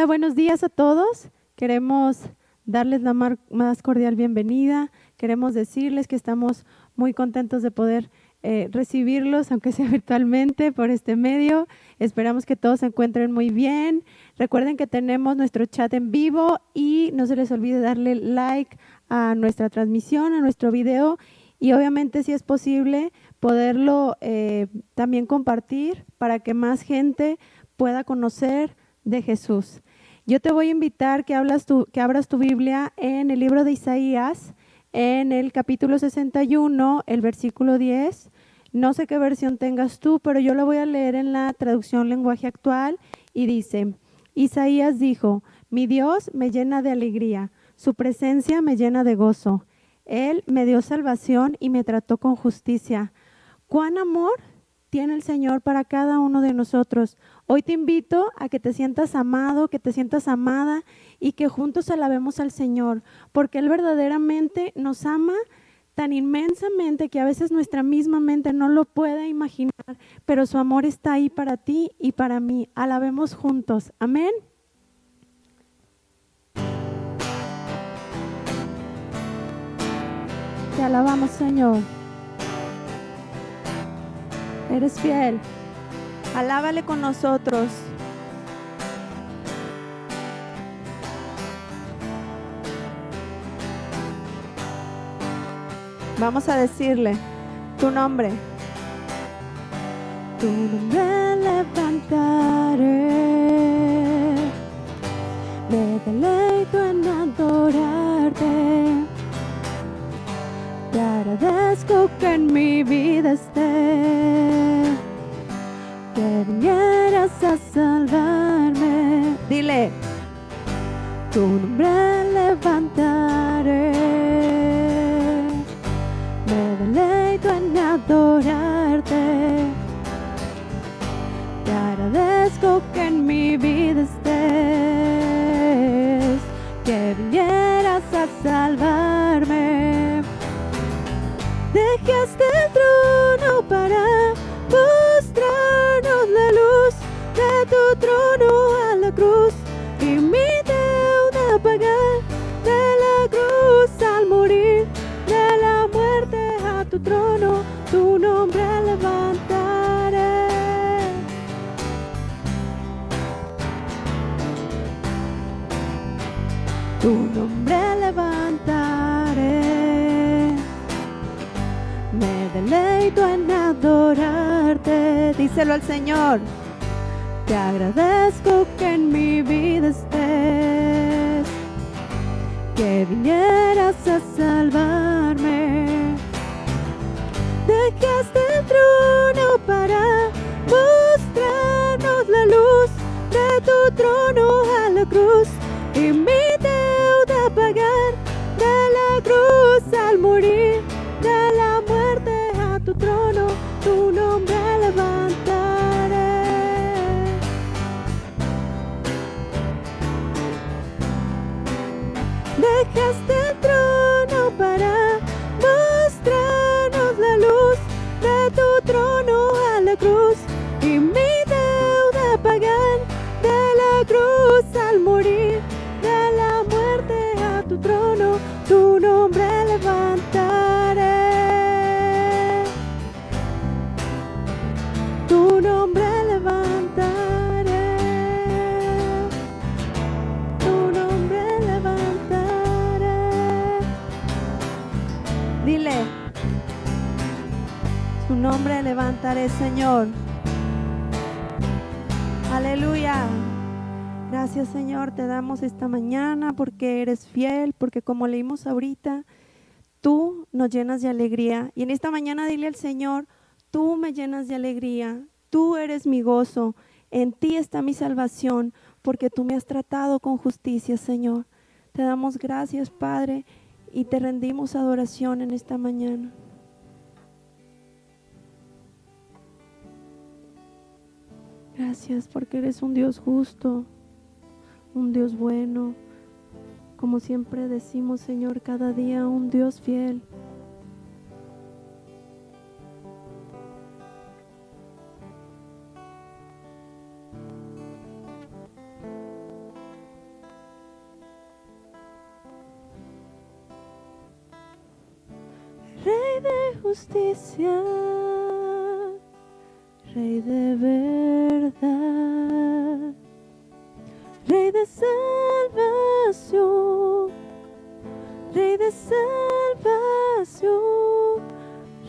Hola, buenos días a todos. Queremos darles la más cordial bienvenida. Queremos decirles que estamos muy contentos de poder recibirlos, aunque sea virtualmente, por este medio. Esperamos que todos se encuentren muy bien. Recuerden que tenemos nuestro chat en vivo y no se les olvide darle like a nuestra transmisión, a nuestro video y obviamente, si es posible, poderlo también compartir para que más gente pueda conocer de Jesús. Yo te voy a invitar que abras tu Biblia en el libro de Isaías, en el capítulo 61, el versículo 10. No sé qué versión tengas tú, pero yo lo voy a leer en la traducción lenguaje actual y dice: Isaías dijo: mi Dios me llena de alegría, su presencia me llena de gozo. Él me dio salvación y me trató con justicia. ¿Cuán amor tiene el Señor para cada uno de nosotros? Hoy te invito a que te sientas amado, que te sientas amada y que juntos alabemos al Señor, porque Él verdaderamente nos ama tan inmensamente que a veces nuestra misma mente no lo puede imaginar, pero su amor está ahí para ti y para mí. Alabemos juntos. Amén. Te alabamos, Señor. Eres fiel. Alábale con nosotros. Vamos a decirle tu nombre. Tu nombre levantaré. Me deleito en adorarte. Te agradezco que en mi vida estés, que vinieras a salvarme. Dile, tu nombre levantaré. Me deleito en adorarte. Te agradezco que en mi vida estés, que vinieras a salvarme. Dejaste el trono para mostrarnos la luz de tu trono a la cruz y mi deuda pagar de la cruz al morir, de la muerte a tu trono, tu nombre levantaré. Tu nombre levantaré. Me deleito en adorarte. Díselo al Señor. Te agradezco que en mi vida estés, que vinieras a salvarme. Dejaste el trono para mostrarnos la luz de tu trono a la cruz y mi deuda pagar de la cruz al morir, de la muerte a tu trono, tu nombre levantaré. Dejaste el trono para mostrarnos la luz de tu trono a la cruz y mi deuda pagar de la cruz al morir, de la muerte a tu trono, tu nombre levantaré. Tu nombre levantaré. Tu nombre levantaré. Dile, tu nombre levantaré, Señor. Aleluya. Gracias, Señor, te damos esta mañana porque eres fiel, porque como leímos ahorita, tú nos llenas de alegría. Y en esta mañana dile al Señor: tú me llenas de alegría, tú eres mi gozo, en ti está mi salvación, porque tú me has tratado con justicia, Señor. Te damos gracias, Padre, y te rendimos adoración en esta mañana. Gracias porque eres un Dios justo, un Dios bueno, como siempre decimos, Señor, cada día un Dios fiel. Rey de justicia, Rey de verdad, Rey de salvación, Rey de salvación,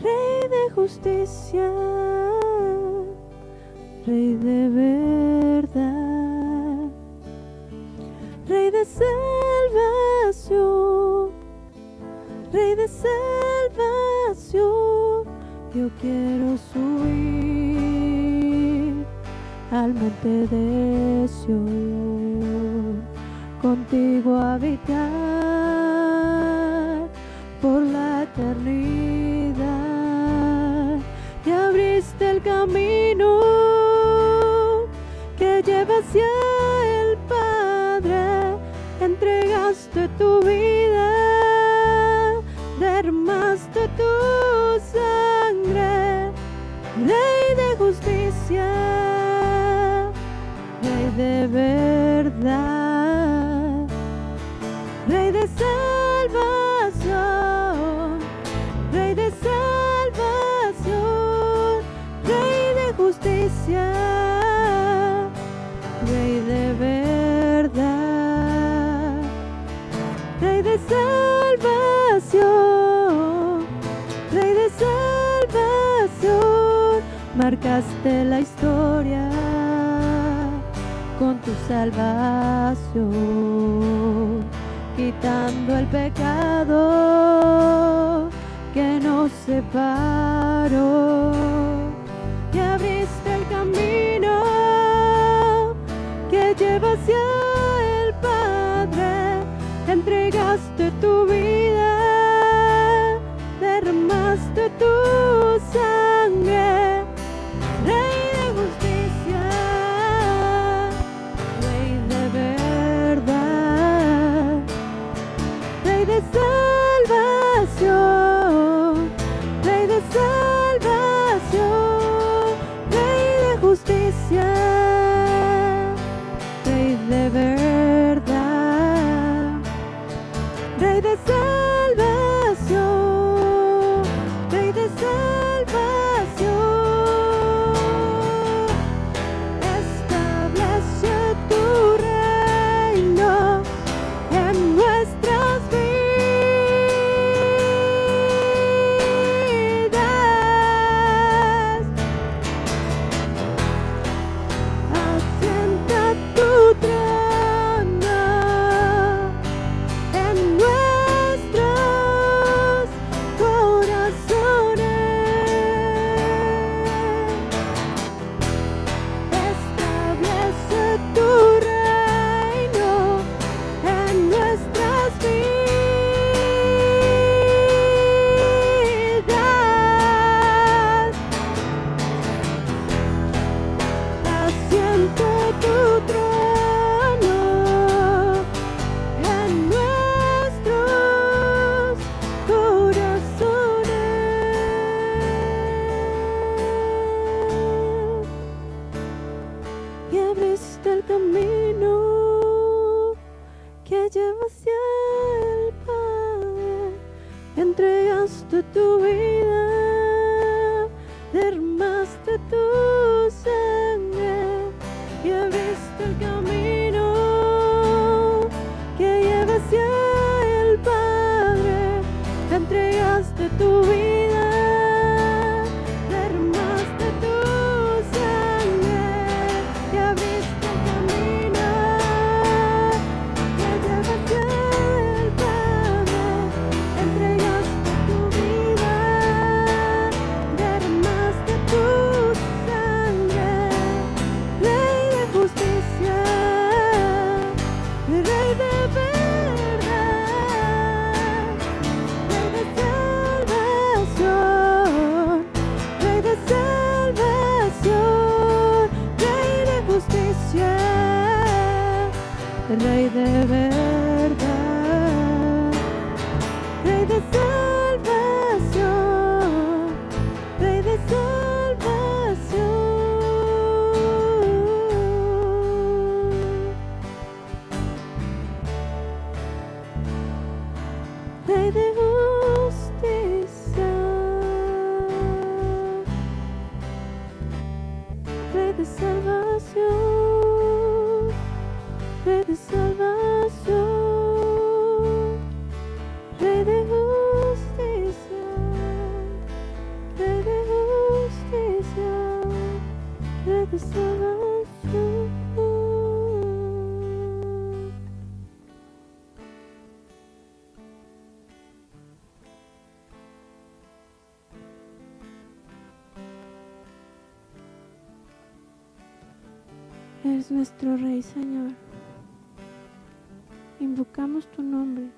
Rey de justicia, Rey de verdad, Rey de salvación, Rey de salvación. Yo quiero subir al monte de Sión, contigo habitar por la eternidad. Y abriste el camino que lleva hacia el Padre, entregaste tu vida, derramaste tu sangre, Rey de justicia, Rey de verdad, Rey de salvación, Rey de salvación, Rey de justicia, Rey de verdad, Rey de salvación, Rey de salvación. Marcaste la historia con tu salvación, quitando el pecado que nos separó, y abriste el camino que lleva hacia el Padre, entregaste tu vida, derramaste tu sangre, Rey de justicia, Rey de verdad, Rey de salvación, Rey de salvación, Rey de justicia, Rey de verdad, Rey de salvación, Rey de salvación. Establece tu reino en nuestras vidas. Asienta tu trono en nuestros corazones. Establece tu reino en nuestras vidas. Asienta tu trono en nuestros corazones. Y abriste el camino que lleva hacia el Padre, entregaste tu vida, derramaste tu sangre, y abriste el camino que lleva hacia el Padre, entregaste tu vida, derramaste tu sangre, y abriste el camino que lleva hacia el Padre, entregaste tu vida, derramaste tu sangre, Rey de justicia, Rey de verdad, Rey de salvación, Rey de salvación, Rey de justicia, Rey de verdad, Rey de salvación, Rey de salvación, Rey de justicia. Eres nuestro Rey, Señor. Invocamos tu nombre.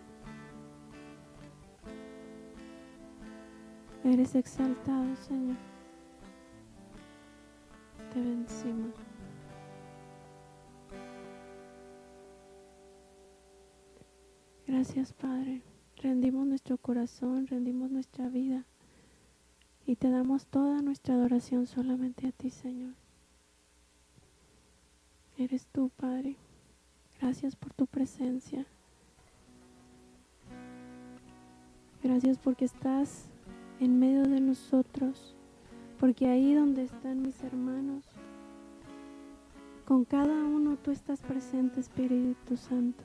Eres exaltado, Señor. Te bendecimos. Gracias, Padre. Rendimos nuestro corazón, rendimos nuestra vida y te damos toda nuestra adoración solamente a ti, Señor. Eres tú, Padre. Gracias por tu presencia. Gracias porque estás en medio de nosotros, porque ahí donde están mis hermanos, con cada uno tú estás presente, Espíritu Santo.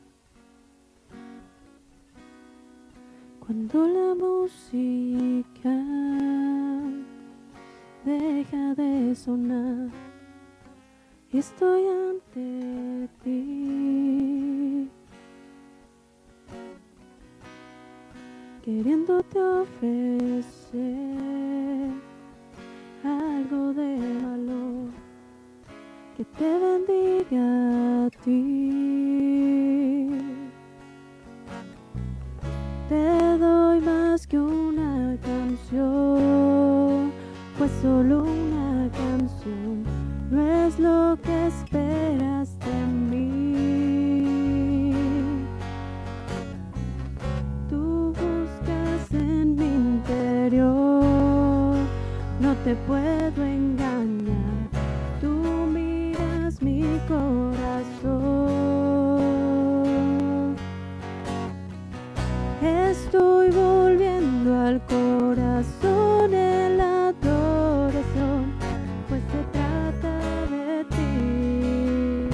Cuando la música deja de sonar, estoy ante ti, queriéndote ofrecer algo de valor que te bendiga a ti. Te doy más que una canción, pues solo una canción no es lo que esperas de mí. Tú buscas en mi interior, no te puedo engañar. Tú miras mi corazón. Estoy volviendo al corazón en la adoración, pues se trata de ti,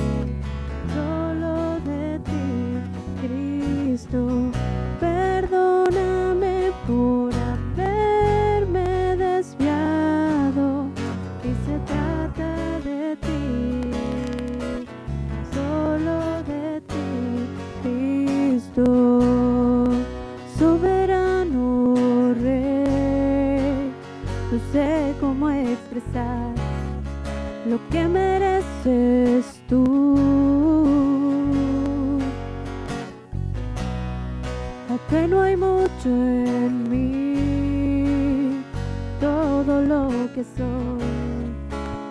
solo de ti, Cristo. Perdóname por haberme desviado, y se trata de ti, solo de ti, Cristo. Soberano Rey, no sé cómo expresar lo que mereces tú. Aunque no hay mucho en mí, todo lo que soy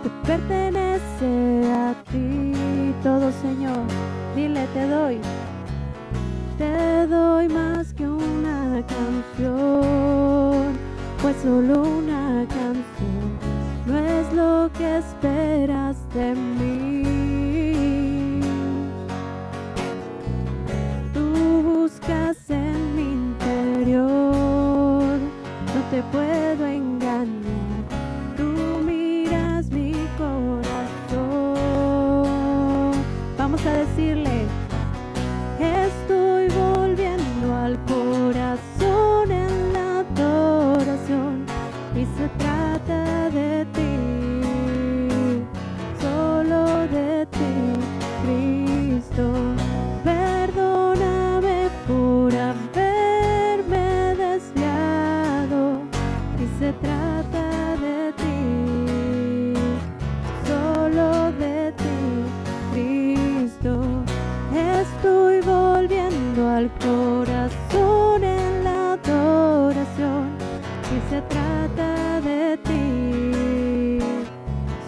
te pertenece a ti. Todo, Señor, dile: te doy más que una canción, pues solo una canción no es lo que esperas de mí. Tú buscas en mi interior, no te puedo engañar. Tú miras mi corazón. Vamos a decirle: estoy volviendo al corazón en la adoración, y se trata de ti, solo de ti, Cristo. Perdóname por haberme desviado, y se trata de ti, solo de ti, Cristo. Estoy volviendo al corazón en la adoración, y se trata de ti,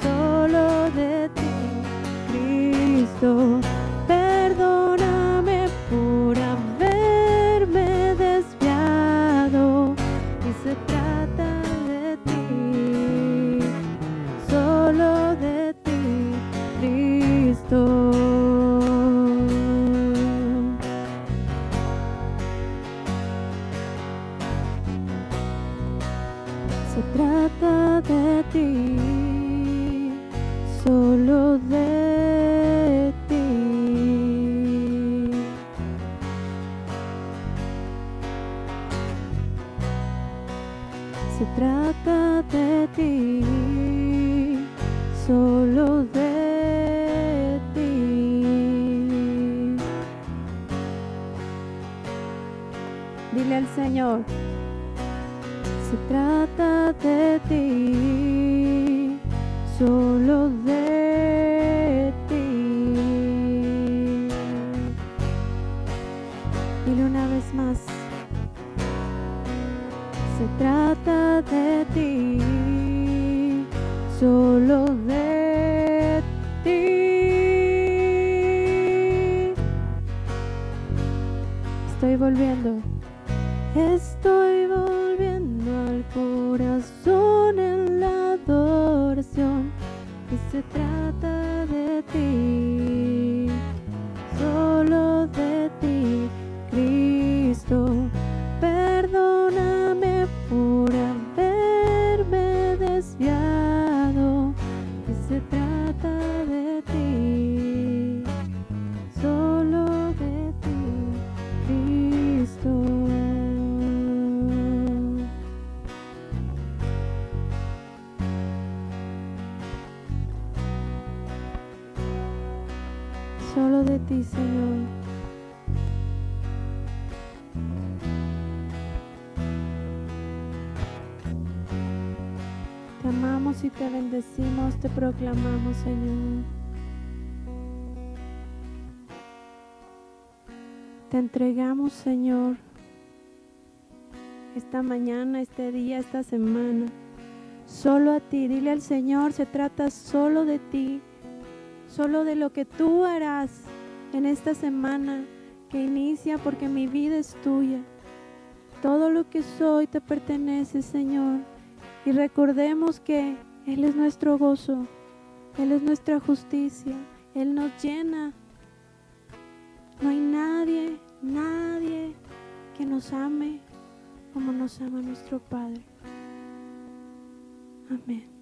solo de ti, Cristo. Perdóname por haberme desviado, y se trata de ti, solo de ti, Cristo. Se trata de ti, solo de ti. Se trata de ti, solo de ti. Dile al Señor: se trata de ti, solo de ti. se trata de ti, solo de ti. Estoy volviendo al corazón en la adoración, que se trata de ti, solo de ti, Cristo. Perdóname por haberme desviado, que se trata de ti, solo de ti, Cristo. Solo de ti, Señor. Te amamos y te bendecimos, te proclamamos, Señor. Te entregamos, Señor, esta mañana, este día, esta semana, solo a ti. Dile al Señor, se trata solo de ti, solo de lo que tú harás en esta semana que inicia, porque mi vida es tuya. Todo lo que soy te pertenece, Señor. Y recordemos que Él es nuestro gozo, Él es nuestra justicia, Él nos llena. No hay nadie que nos ame como nos ama nuestro Padre. Amén.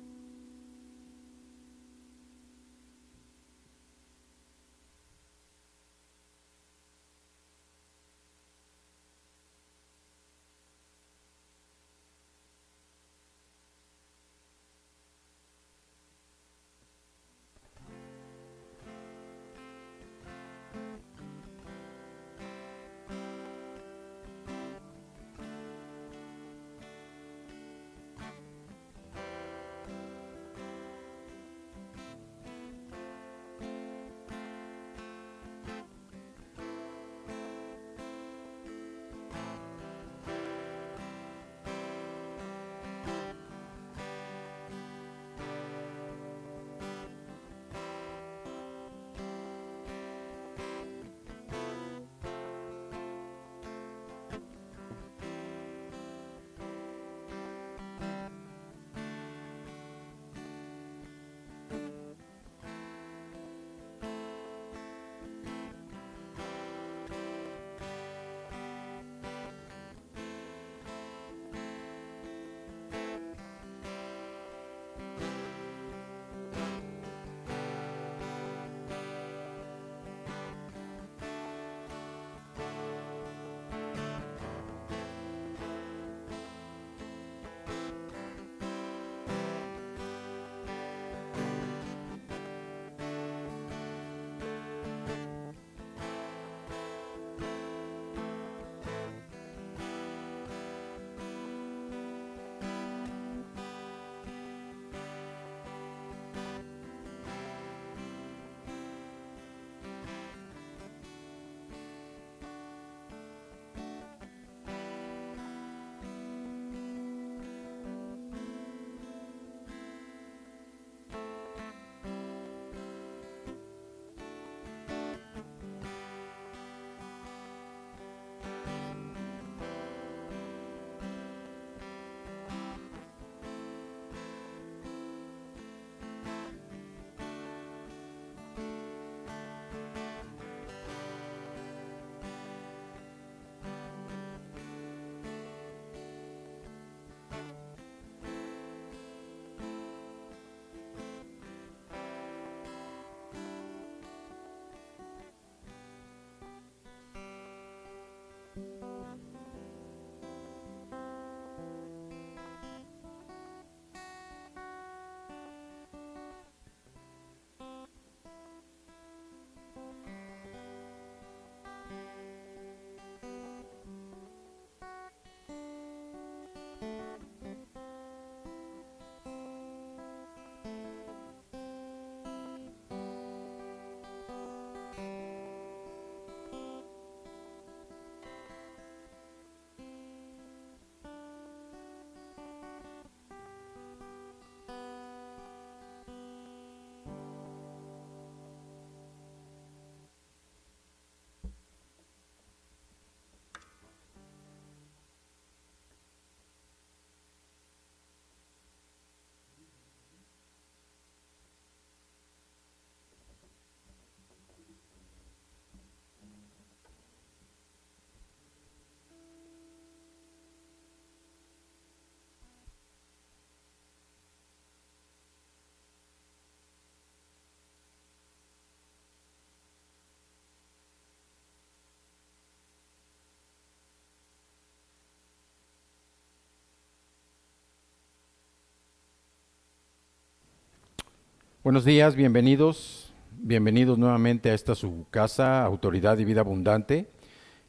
Buenos días, bienvenidos nuevamente a esta su casa, Autoridad y Vida Abundante.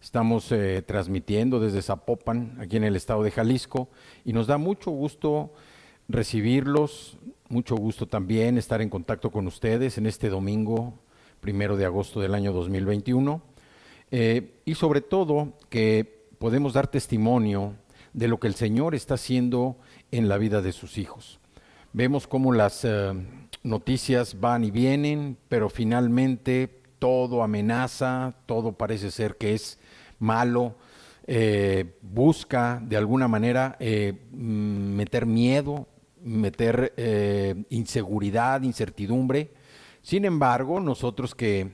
Estamos transmitiendo desde Zapopan, aquí en el estado de Jalisco, y nos da mucho gusto recibirlos, mucho gusto también estar en contacto con ustedes en este domingo, 1 de agosto del año 2021, y sobre todo que podemos dar testimonio de lo que el Señor está haciendo en la vida de sus hijos. Vemos cómo las noticias van y vienen, pero finalmente todo amenaza, todo parece ser que es malo, busca de alguna manera meter miedo, meter inseguridad, incertidumbre. Sin embargo, nosotros que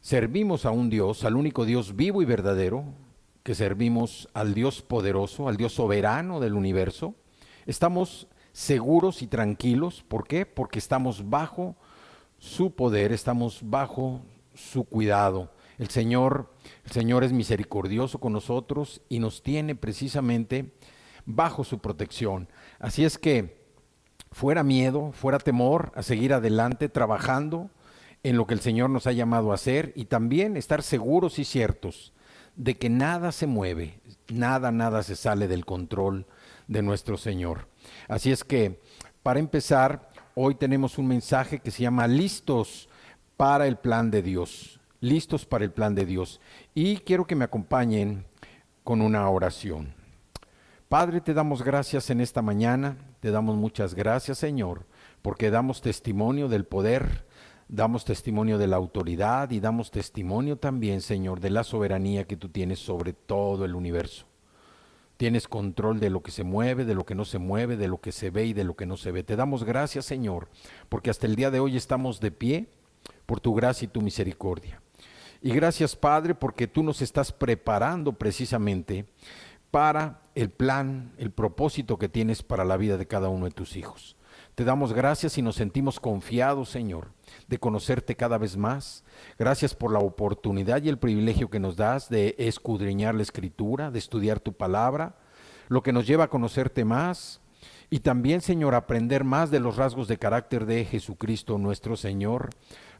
servimos a un Dios, al único Dios vivo y verdadero, que servimos al Dios poderoso, al Dios soberano del universo, estamos seguros y tranquilos. ¿Por qué? Porque estamos bajo su poder, estamos bajo su cuidado. El Señor es misericordioso con nosotros y nos tiene precisamente bajo su protección. Así es que fuera miedo, fuera temor a seguir adelante trabajando en lo que el Señor nos ha llamado a hacer, y también estar seguros y ciertos de que nada se mueve, nada se sale del control de nuestro Señor. Así es que, para empezar, hoy tenemos un mensaje que se llama Listos para el plan de Dios. Listos para el plan de Dios. Y quiero que me acompañen con una oración. Padre, te damos gracias en esta mañana, te damos muchas gracias, Señor, porque damos testimonio del poder, damos testimonio de la autoridad y damos testimonio también, Señor, de la soberanía que tú tienes sobre todo el universo. Tienes control de lo que se mueve, de lo que no se mueve, de lo que se ve y de lo que no se ve. Te damos gracias, Señor, porque hasta el día de hoy estamos de pie por tu gracia y tu misericordia. Y gracias, Padre, porque tú nos estás preparando precisamente para el plan, el propósito que tienes para la vida de cada uno de tus hijos. Te damos gracias y nos sentimos confiados, Señor, de conocerte cada vez más. Gracias por la oportunidad y el privilegio que nos das de escudriñar la Escritura, de estudiar tu palabra, lo que nos lleva a conocerte más y también, Señor, aprender más de los rasgos de carácter de Jesucristo nuestro Señor,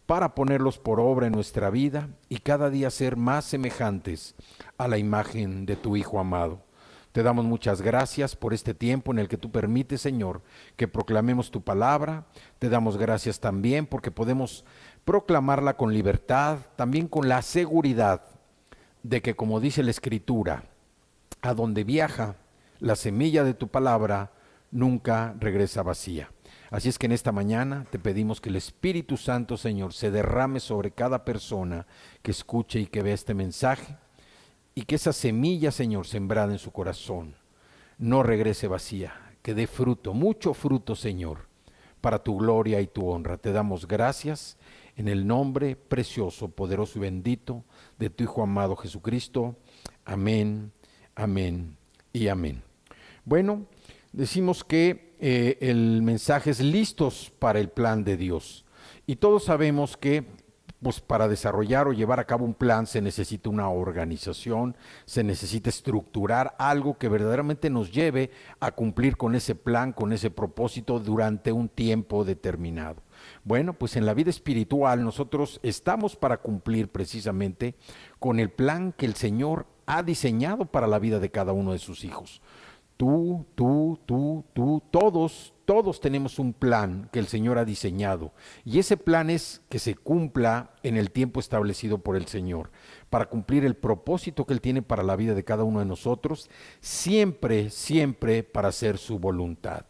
para ponerlos por obra en nuestra vida y cada día ser más semejantes a la imagen de tu Hijo amado. Te damos muchas gracias por este tiempo en el que tú permites, Señor, que proclamemos tu palabra. Te damos gracias también porque podemos proclamarla con libertad, también con la seguridad de que, como dice la Escritura, a donde viaja la semilla de tu palabra nunca regresa vacía. Así es que en esta mañana te pedimos que el Espíritu Santo, Señor, se derrame sobre cada persona que escuche y que vea este mensaje, y que esa semilla, Señor, sembrada en su corazón, no regrese vacía, que dé fruto, mucho fruto, Señor, para tu gloria y tu honra. Te damos gracias en el nombre precioso, poderoso y bendito de tu Hijo amado Jesucristo. Amén, amén y amén. Bueno, decimos que el mensaje es listos para el plan de Dios. Y todos sabemos que pues para desarrollar o llevar a cabo un plan se necesita una organización, se necesita estructurar algo que verdaderamente nos lleve a cumplir con ese plan, con ese propósito durante un tiempo determinado. Bueno, pues en la vida espiritual nosotros estamos para cumplir precisamente con el plan que el Señor ha diseñado para la vida de cada uno de sus hijos. Tú, todos tenemos un plan que el Señor ha diseñado, y ese plan es que se cumpla en el tiempo establecido por el Señor, para cumplir el propósito que Él tiene para la vida de cada uno de nosotros, siempre para hacer su voluntad.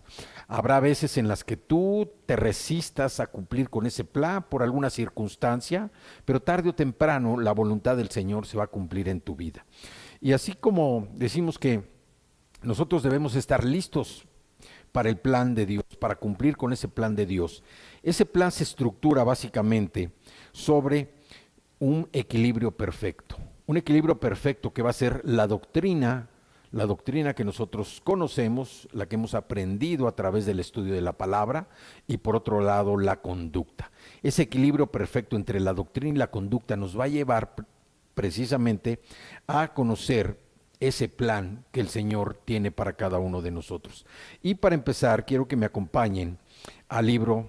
Habrá veces en las que tú te resistas a cumplir con ese plan por alguna circunstancia, pero tarde o temprano la voluntad del Señor se va a cumplir en tu vida. Y así como decimos que nosotros debemos estar listos para el plan de Dios, para cumplir con ese plan de Dios. Ese plan se estructura básicamente sobre un equilibrio perfecto. Un equilibrio perfecto que va a ser la doctrina que nosotros conocemos, la que hemos aprendido a través del estudio de la palabra, y por otro lado la conducta. Ese equilibrio perfecto entre la doctrina y la conducta nos va a llevar precisamente a conocer ese plan que el Señor tiene para cada uno de nosotros. Y para empezar, quiero que me acompañen al libro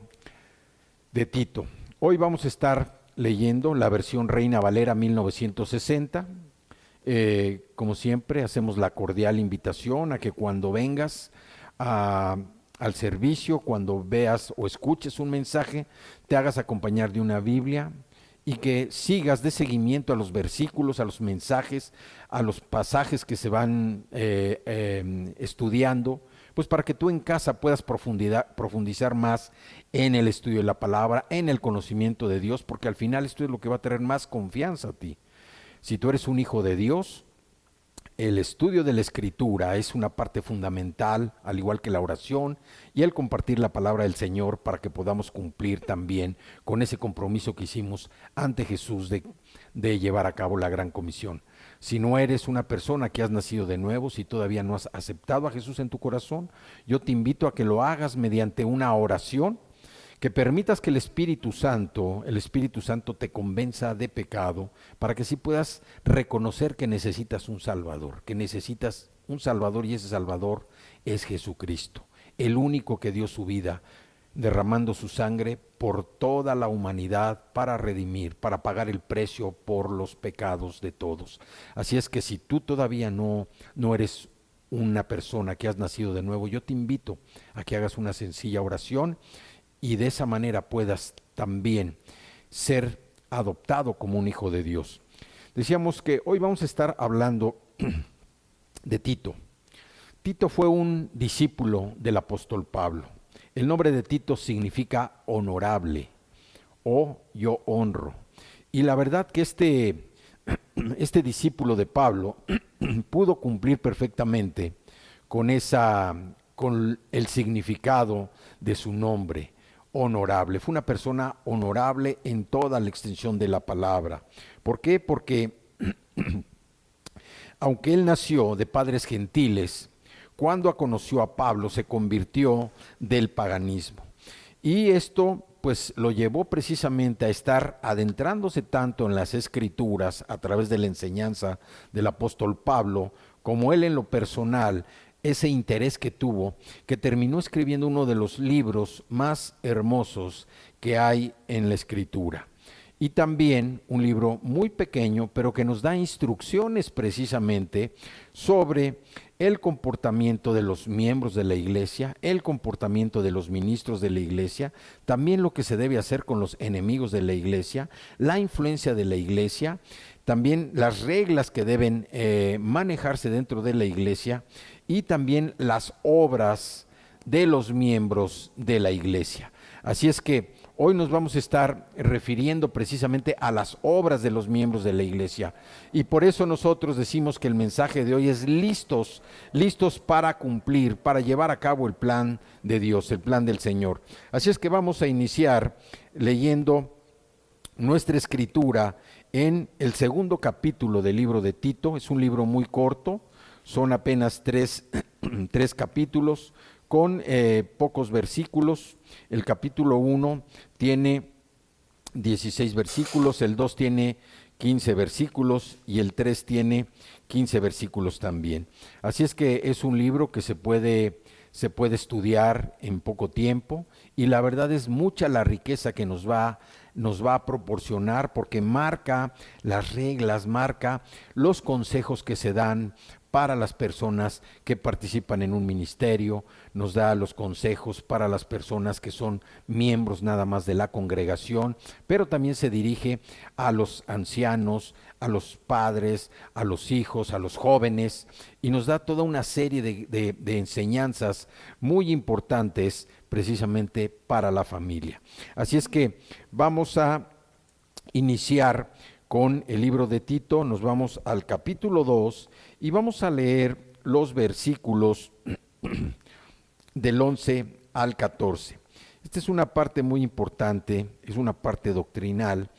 de Tito. Hoy vamos a estar leyendo la versión Reina Valera 1960. Como siempre, hacemos la cordial invitación a que cuando vengas al servicio, cuando veas o escuches un mensaje, te hagas acompañar de una Biblia y que sigas de seguimiento a los versículos, a los mensajes, a los pasajes que se van estudiando, pues para que tú en casa puedas profundizar más en el estudio de la palabra, en el conocimiento de Dios, porque al final esto es lo que va a traer más confianza a ti. Si tú eres un hijo de Dios, el estudio de la Escritura es una parte fundamental, al igual que la oración y el compartir la palabra del Señor para que podamos cumplir también con ese compromiso que hicimos ante Jesús de llevar a cabo la gran comisión. Si no eres una persona que has nacido de nuevo, si todavía no has aceptado a Jesús en tu corazón, yo te invito a que lo hagas mediante una oración, que permitas que el Espíritu Santo te convenza de pecado, para que sí puedas reconocer que necesitas un Salvador, y ese Salvador es Jesucristo, el único que dio su vida, derramando su sangre por toda la humanidad para redimir, para pagar el precio por los pecados de todos. Así es que si tú todavía no eres una persona que has nacido de nuevo, yo te invito a que hagas una sencilla oración y de esa manera puedas también ser adoptado como un hijo de Dios. Decíamos que hoy vamos a estar hablando de Tito. Tito fue un discípulo del apóstol Pablo. El nombre de Tito significa honorable o yo honro. Y la verdad que este discípulo de Pablo pudo cumplir perfectamente con el significado de su nombre. Honorable, fue una persona honorable en toda la extensión de la palabra. ¿Por qué? Porque aunque él nació de padres gentiles, cuando conoció a Pablo se convirtió del paganismo. Y esto pues lo llevó precisamente a estar adentrándose tanto en las Escrituras a través de la enseñanza del apóstol Pablo, como él en lo personal, ese interés que tuvo, que terminó escribiendo uno de los libros más hermosos que hay en la Escritura. Y también un libro muy pequeño, pero que nos da instrucciones precisamente sobre el comportamiento de los miembros de la iglesia, el comportamiento de los ministros de la iglesia, también lo que se debe hacer con los enemigos de la iglesia, la influencia de la iglesia, también las reglas que deben manejarse dentro de la iglesia y también las obras de los miembros de la iglesia. Así es que hoy nos vamos a estar refiriendo precisamente a las obras de los miembros de la iglesia. Y por eso nosotros decimos que el mensaje de hoy es listos para cumplir, para llevar a cabo el plan de Dios, el plan del Señor. Así es que vamos a iniciar leyendo nuestra escritura en el segundo capítulo del libro de Tito. Es un libro muy corto, son apenas tres capítulos con pocos versículos. El capítulo 1 tiene 16 versículos, el 2 tiene 15 versículos y el 3 tiene 15 versículos también. Así es que es un libro que se puede estudiar en poco tiempo, y la verdad es mucha la riqueza que nos va a proporcionar, porque marca las reglas, marca los consejos que se dan para las personas que participan en un ministerio, nos da los consejos para las personas que son miembros nada más de la congregación, pero también se dirige a los ancianos, a los padres, a los hijos, a los jóvenes, y nos da toda una serie de enseñanzas muy importantes precisamente para la familia. Así es que vamos a iniciar con el libro de Tito. Nos vamos al capítulo 2 y vamos a leer los versículos del 11 al 14. Esta es una parte muy importante, es una parte doctrinal,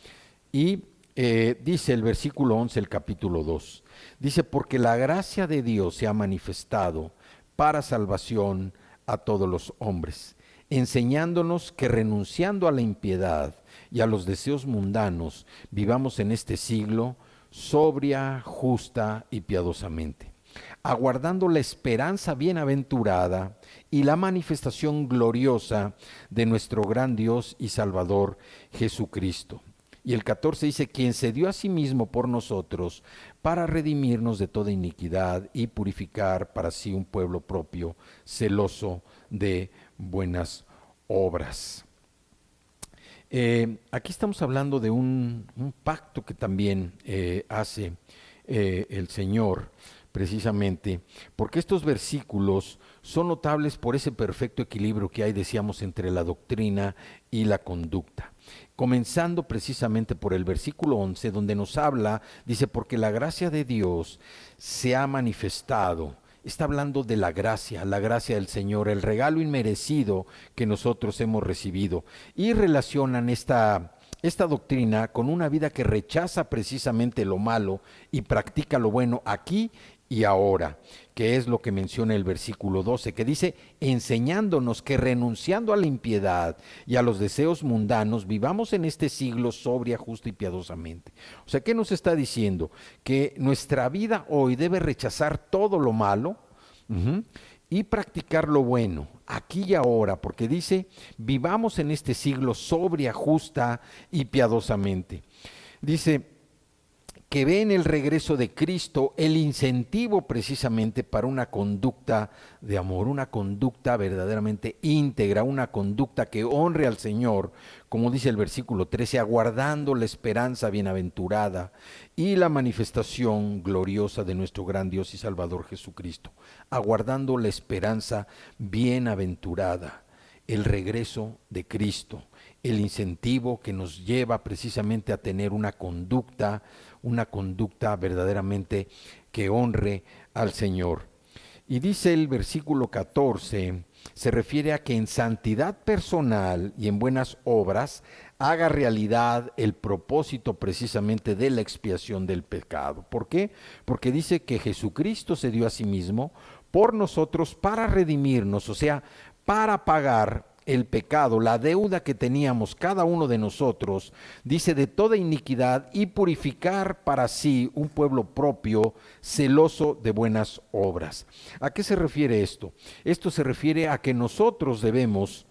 y dice el versículo 11, el capítulo 2, dice: porque la gracia de Dios se ha manifestado para salvación a todos los hombres, enseñándonos que renunciando a la impiedad y a los deseos mundanos, vivamos en este siglo sobria, justa y piadosamente, aguardando la esperanza bienaventurada y la manifestación gloriosa de nuestro gran Dios y Salvador Jesucristo. Y el 14 dice, quien se dio a sí mismo por nosotros para redimirnos de toda iniquidad y purificar para sí un pueblo propio, celoso de buenas obras. Aquí estamos hablando de un pacto que también hace el Señor, precisamente, porque estos versículos son notables por ese perfecto equilibrio que hay, decíamos, entre la doctrina y la conducta. Comenzando precisamente por el versículo 11, donde nos habla, dice, porque la gracia de Dios se ha manifestado. Está hablando de la gracia del Señor, el regalo inmerecido que nosotros hemos recibido. Y relacionan esta doctrina con una vida que rechaza precisamente lo malo y practica lo bueno aquí y ahora, que es lo que menciona el versículo 12, que dice, enseñándonos que renunciando a la impiedad y a los deseos mundanos, vivamos en este siglo sobria, justa y piadosamente. O sea, ¿qué nos está diciendo? Que nuestra vida hoy debe rechazar todo lo malo, y practicar lo bueno, aquí y ahora, porque dice, vivamos en este siglo sobria, justa y piadosamente. Dice que ve en el regreso de Cristo el incentivo precisamente para una conducta de amor, una conducta verdaderamente íntegra, una conducta que honre al Señor, como dice el versículo 13, aguardando la esperanza bienaventurada y la manifestación gloriosa de nuestro gran Dios y Salvador Jesucristo, aguardando la esperanza bienaventurada, el regreso de Cristo, el incentivo que nos lleva precisamente a tener una conducta verdaderamente que honre al Señor. Y dice el versículo 14, se refiere a que en santidad personal y en buenas obras haga realidad el propósito precisamente de la expiación del pecado. ¿Por qué? Porque dice que Jesucristo se dio a sí mismo por nosotros para redimirnos, o sea, para pagar el pecado, la deuda que teníamos cada uno de nosotros, dice, de toda iniquidad y purificar para sí un pueblo propio, celoso de buenas obras. ¿A qué se refiere esto? Esto se refiere a que nosotros debemos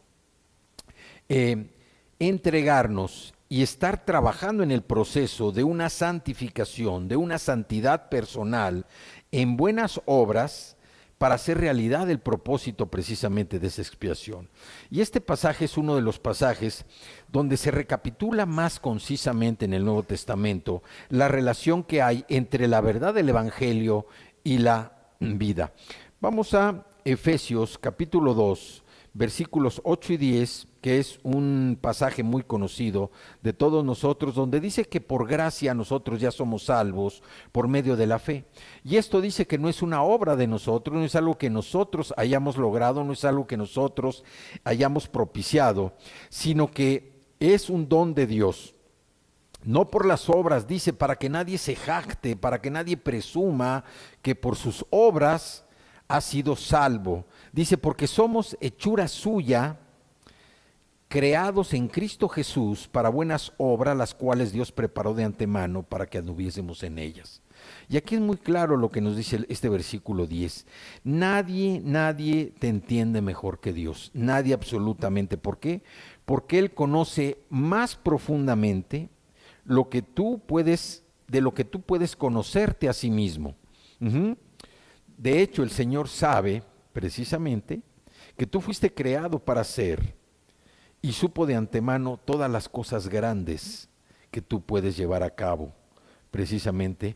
entregarnos y estar trabajando en el proceso de una santificación, de una santidad personal en buenas obras, para hacer realidad el propósito precisamente de esa expiación. Y este pasaje es uno de los pasajes donde se recapitula más concisamente en el Nuevo Testamento la relación que hay entre la verdad del Evangelio y la vida. Vamos a Efesios capítulo 2, versículos 8 y 10, que es un pasaje muy conocido de todos nosotros, donde dice que por gracia nosotros ya somos salvos por medio de la fe. Y esto dice que no es una obra de nosotros, no es algo que nosotros hayamos logrado, no es algo que nosotros hayamos propiciado, sino que es un don de Dios. No por las obras, dice, para que nadie se jacte, para que nadie presuma que por sus obras ha sido salvo. Dice, porque somos hechura suya, creados en Cristo Jesús para buenas obras, las cuales Dios preparó de antemano para que anduviésemos en ellas. Y aquí es muy claro lo que nos dice este versículo 10. Nadie te entiende mejor que Dios. Nadie absolutamente. ¿Por qué? Porque Él conoce más profundamente de lo que tú puedes conocerte a sí mismo. De hecho, el Señor sabe precisamente que tú fuiste creado para ser, y supo de antemano todas las cosas grandes que tú puedes llevar a cabo, precisamente,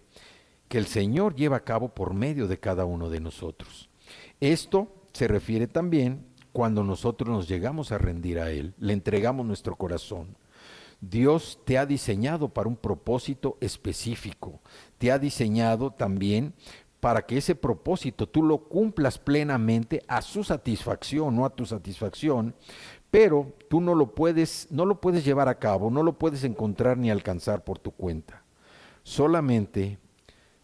que el Señor lleva a cabo por medio de cada uno de nosotros. Esto se refiere también cuando nosotros nos llegamos a rendir a Él, le entregamos nuestro corazón. Dios te ha diseñado para un propósito específico, te ha diseñado también para que ese propósito tú lo cumplas plenamente a su satisfacción, no a tu satisfacción, pero tú no lo puedes llevar a cabo, no lo puedes encontrar ni alcanzar por tu cuenta. Solamente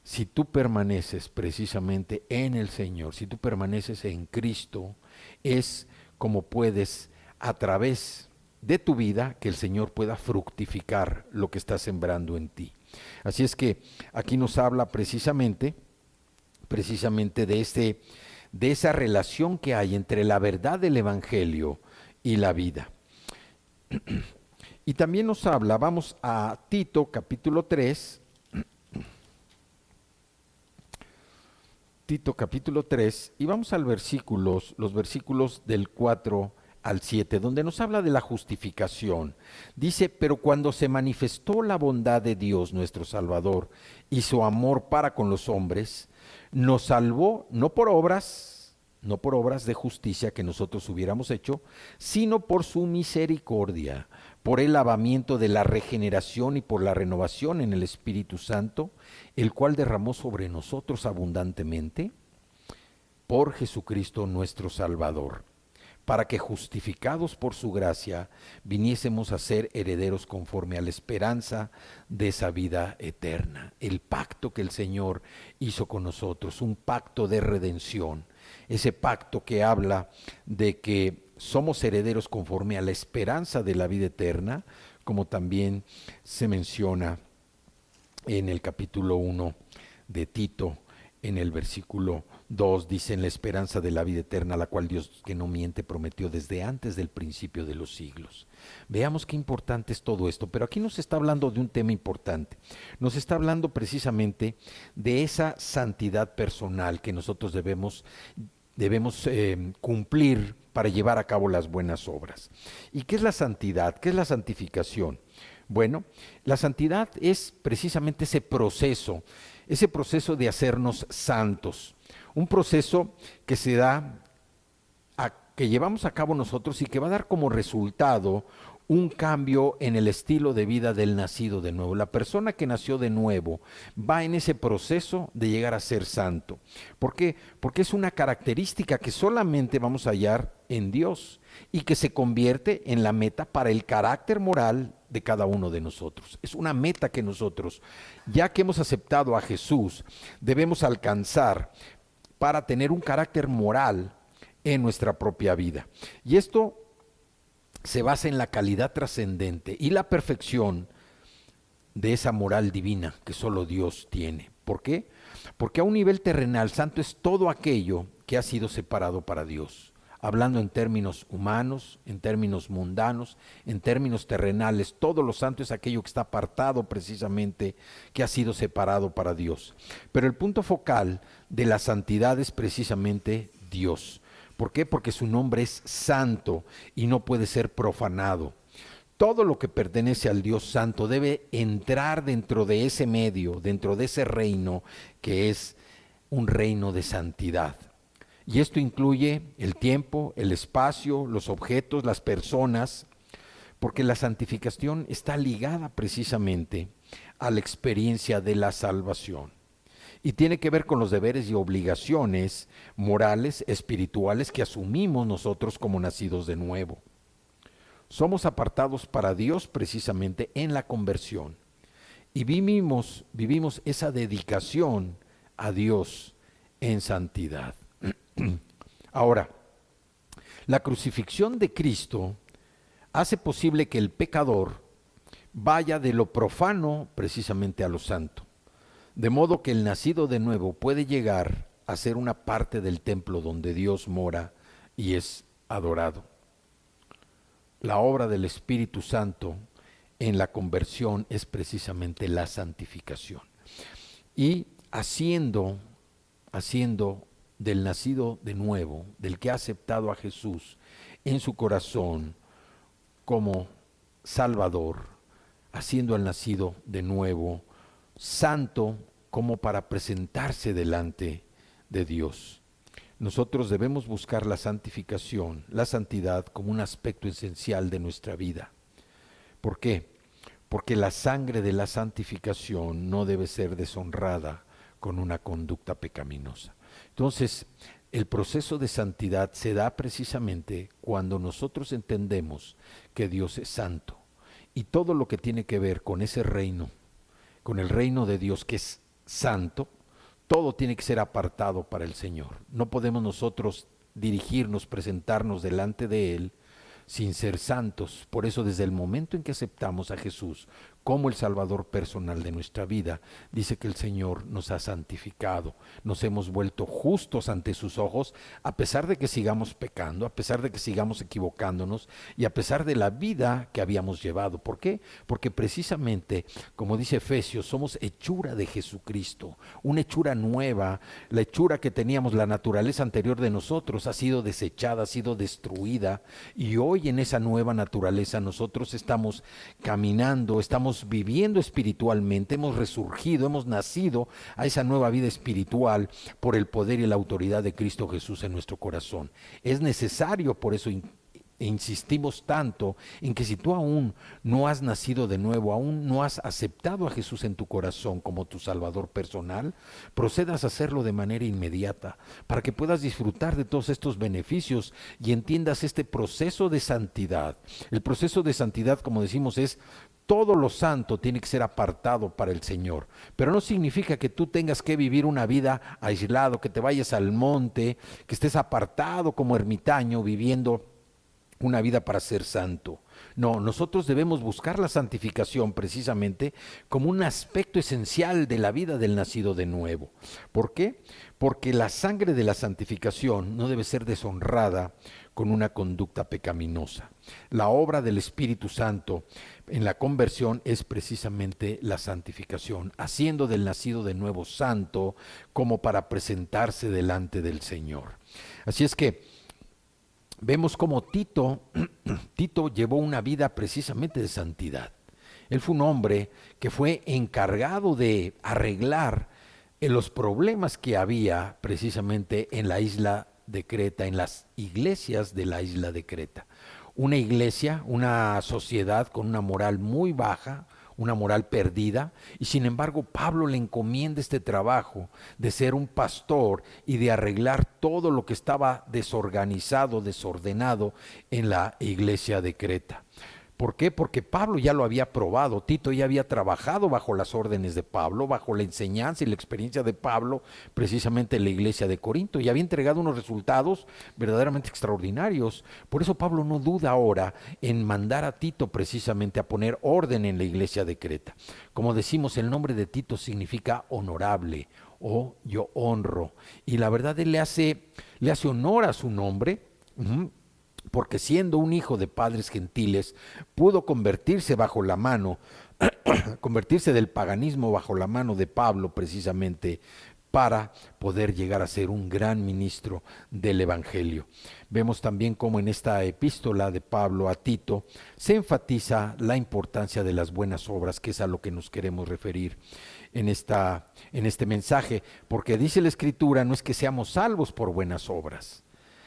si tú permaneces precisamente en el Señor, si tú permaneces en Cristo, es como puedes, a través de tu vida, que el Señor pueda fructificar lo que está sembrando en ti. Así es que aquí nos habla precisamente precisamente de esa relación que hay entre la verdad del Evangelio y la vida. Y también nos habla, vamos a Tito capítulo 3, Tito capítulo 3, y vamos al los versículos del 4 al 7, donde nos habla de la justificación. Dice, pero cuando se manifestó la bondad de Dios nuestro Salvador y su amor para con los hombres, nos salvó no por obras de justicia que nosotros hubiéramos hecho, sino por su misericordia, por el lavamiento de la regeneración y por la renovación en el Espíritu Santo, el cual derramó sobre nosotros abundantemente por Jesucristo nuestro Salvador, para que justificados por su gracia viniésemos a ser herederos conforme a la esperanza de esa vida eterna. El pacto que el Señor hizo con nosotros, un pacto de redención, ese pacto que habla de que somos herederos conforme a la esperanza de la vida eterna, como también se menciona en el capítulo 1 de Tito, en el versículo 2, dice, en la esperanza de la vida eterna, la cual Dios que no miente prometió desde antes del principio de los siglos. Veamos qué importante es todo esto, pero aquí nos está hablando de un tema importante. Nos está hablando precisamente de esa santidad personal que nosotros debemos cumplir para llevar a cabo las buenas obras. ¿Y qué es la santidad? ¿Qué es la santificación? Bueno, la santidad es precisamente ese proceso de hacernos santos, un proceso que se da, que llevamos a cabo nosotros y que va a dar como resultado un cambio en el estilo de vida del nacido de nuevo. La persona que nació de nuevo va en ese proceso de llegar a ser santo. ¿Por qué? Porque es una característica que solamente vamos a hallar en Dios y que se convierte en la meta para el carácter moral de cada uno de nosotros. Es una meta que nosotros, ya que hemos aceptado a Jesús, debemos alcanzar para tener un carácter moral en nuestra propia vida. Y esto se basa en la calidad trascendente y la perfección de esa moral divina que solo Dios tiene. ¿Por qué? Porque a un nivel terrenal, santo es todo aquello que ha sido separado para Dios. Hablando en términos humanos, en términos mundanos, en términos terrenales, todo lo santo es aquello que está apartado precisamente, que ha sido separado para Dios. Pero el punto focal de la santidad es precisamente Dios. ¿Por qué? Porque su nombre es santo y no puede ser profanado. Todo lo que pertenece al Dios santo debe entrar dentro de ese medio, dentro de ese reino que es un reino de santidad. Y esto incluye el tiempo, el espacio, los objetos, las personas, porque la santificación está ligada precisamente a la experiencia de la salvación. Y tiene que ver con los deberes y obligaciones morales, espirituales que asumimos nosotros como nacidos de nuevo. Somos apartados para Dios precisamente en la conversión. Y vivimos esa dedicación a Dios en santidad. Ahora, la crucifixión de Cristo hace posible que el pecador vaya de lo profano precisamente a lo santo. De modo que el nacido de nuevo puede llegar a ser una parte del templo donde Dios mora y es adorado. La obra del Espíritu Santo en la conversión es precisamente la santificación. Y haciendo del nacido de nuevo, del que ha aceptado a Jesús en su corazón como Salvador, haciendo al nacido de nuevo santo como para presentarse delante de Dios. Nosotros debemos buscar la santificación, la santidad como un aspecto esencial de nuestra vida. ¿Por qué? Porque la sangre de la santificación no debe ser deshonrada con una conducta pecaminosa. Entonces, el proceso de santidad se da precisamente cuando nosotros entendemos que Dios es santo y todo lo que tiene que ver con ese reino, con el reino de Dios que es santo, todo tiene que ser apartado para el Señor. No podemos nosotros dirigirnos, presentarnos delante de Él sin ser santos. Por eso desde el momento en que aceptamos a Jesús como el Salvador personal de nuestra vida, dice que el Señor nos ha santificado, nos hemos vuelto justos ante sus ojos, a pesar de que sigamos pecando, a pesar de que sigamos equivocándonos y a pesar de la vida que habíamos llevado. ¿Por qué? Porque precisamente, como dice Efesios, somos hechura de Jesucristo, una hechura nueva. La hechura que teníamos, la naturaleza anterior de nosotros, ha sido desechada, ha sido destruida, y hoy en esa nueva naturaleza nosotros estamos caminando, estamos viviendo espiritualmente, hemos resurgido, hemos nacido a esa nueva vida espiritual por el poder y la autoridad de Cristo Jesús en nuestro corazón. Es necesario, por eso insistimos tanto en que si tú aún no has nacido de nuevo, aún no has aceptado a Jesús en tu corazón como tu Salvador personal, procedas a hacerlo de manera inmediata para que puedas disfrutar de todos estos beneficios y entiendas este proceso de santidad. El proceso de santidad, como decimos, es todo lo santo tiene que ser apartado para el Señor, pero no significa que tú tengas que vivir una vida aislado, que te vayas al monte, que estés apartado como ermitaño viviendo una vida para ser santo. No, nosotros debemos buscar la santificación precisamente como un aspecto esencial de la vida del nacido de nuevo. ¿Por qué? Porque la sangre de la santificación no debe ser deshonrada con una conducta pecaminosa. La obra del Espíritu Santo en la conversión es precisamente la santificación, haciendo del nacido de nuevo santo como para presentarse delante del Señor. Así es que vemos cómo Tito llevó una vida precisamente de santidad. Él fue un hombre que fue encargado de arreglar los problemas que había precisamente en la isla de Creta, en las iglesias de la isla de Creta. Una iglesia, una sociedad con una moral muy baja, una moral perdida, y sin embargo Pablo le encomienda este trabajo de ser un pastor y de arreglar todo lo que estaba desorganizado, desordenado en la iglesia de Creta. ¿Por qué? Porque Pablo ya lo había probado, Tito ya había trabajado bajo las órdenes de Pablo, bajo la enseñanza y la experiencia de Pablo, precisamente en la iglesia de Corinto, y había entregado unos resultados verdaderamente extraordinarios. Por eso Pablo no duda ahora en mandar a Tito precisamente a poner orden en la iglesia de Creta. Como decimos, el nombre de Tito significa honorable o yo honro, y la verdad él le hace honor a su nombre, porque siendo un hijo de padres gentiles, pudo convertirse bajo la mano, convertirse del paganismo bajo la mano de Pablo precisamente para poder llegar a ser un gran ministro del Evangelio. Vemos también cómo en esta epístola de Pablo a Tito se enfatiza la importancia de las buenas obras, que es a lo que nos queremos referir en este mensaje, porque dice la Escritura, no es que seamos salvos por buenas obras,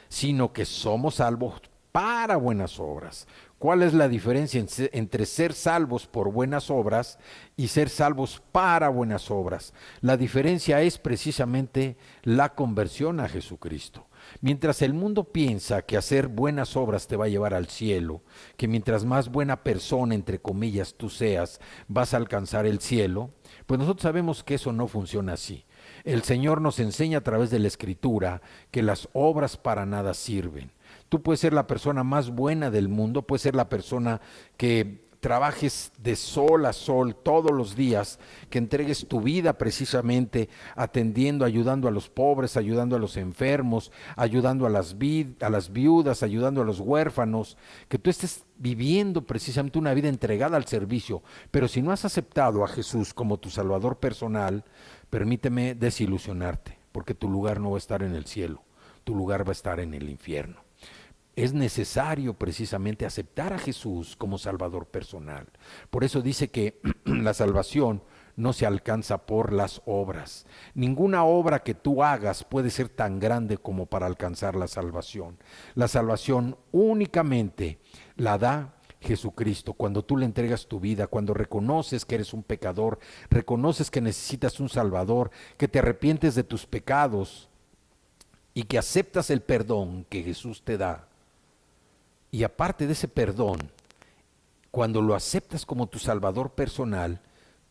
sino que somos salvos para buenas obras. ¿Cuál es la diferencia entre ser salvos por buenas obras y ser salvos para buenas obras? La diferencia es precisamente la conversión a Jesucristo. Mientras el mundo piensa que hacer buenas obras te va a llevar al cielo, que mientras más buena persona, entre comillas, tú seas, vas a alcanzar el cielo, pues nosotros sabemos que eso no funciona así. El Señor nos enseña a través de la Escritura que las obras para nada sirven. Tú puedes ser la persona más buena del mundo, puedes ser la persona que trabajes de sol a sol todos los días, que entregues tu vida precisamente atendiendo, ayudando a los pobres, ayudando a los enfermos, ayudando a las viudas, ayudando a los huérfanos, que tú estés viviendo precisamente una vida entregada al servicio, pero si no has aceptado a Jesús como tu Salvador personal, permíteme desilusionarte, porque tu lugar no va a estar en el cielo, tu lugar va a estar en el infierno. Es necesario precisamente aceptar a Jesús como Salvador personal. Por eso dice que la salvación no se alcanza por las obras. Ninguna obra que tú hagas puede ser tan grande como para alcanzar la salvación. La salvación únicamente la da Jesucristo. Cuando tú le entregas tu vida, cuando reconoces que eres un pecador, reconoces que necesitas un Salvador, que te arrepientes de tus pecados y que aceptas el perdón que Jesús te da. Y aparte de ese perdón, cuando lo aceptas como tu Salvador personal,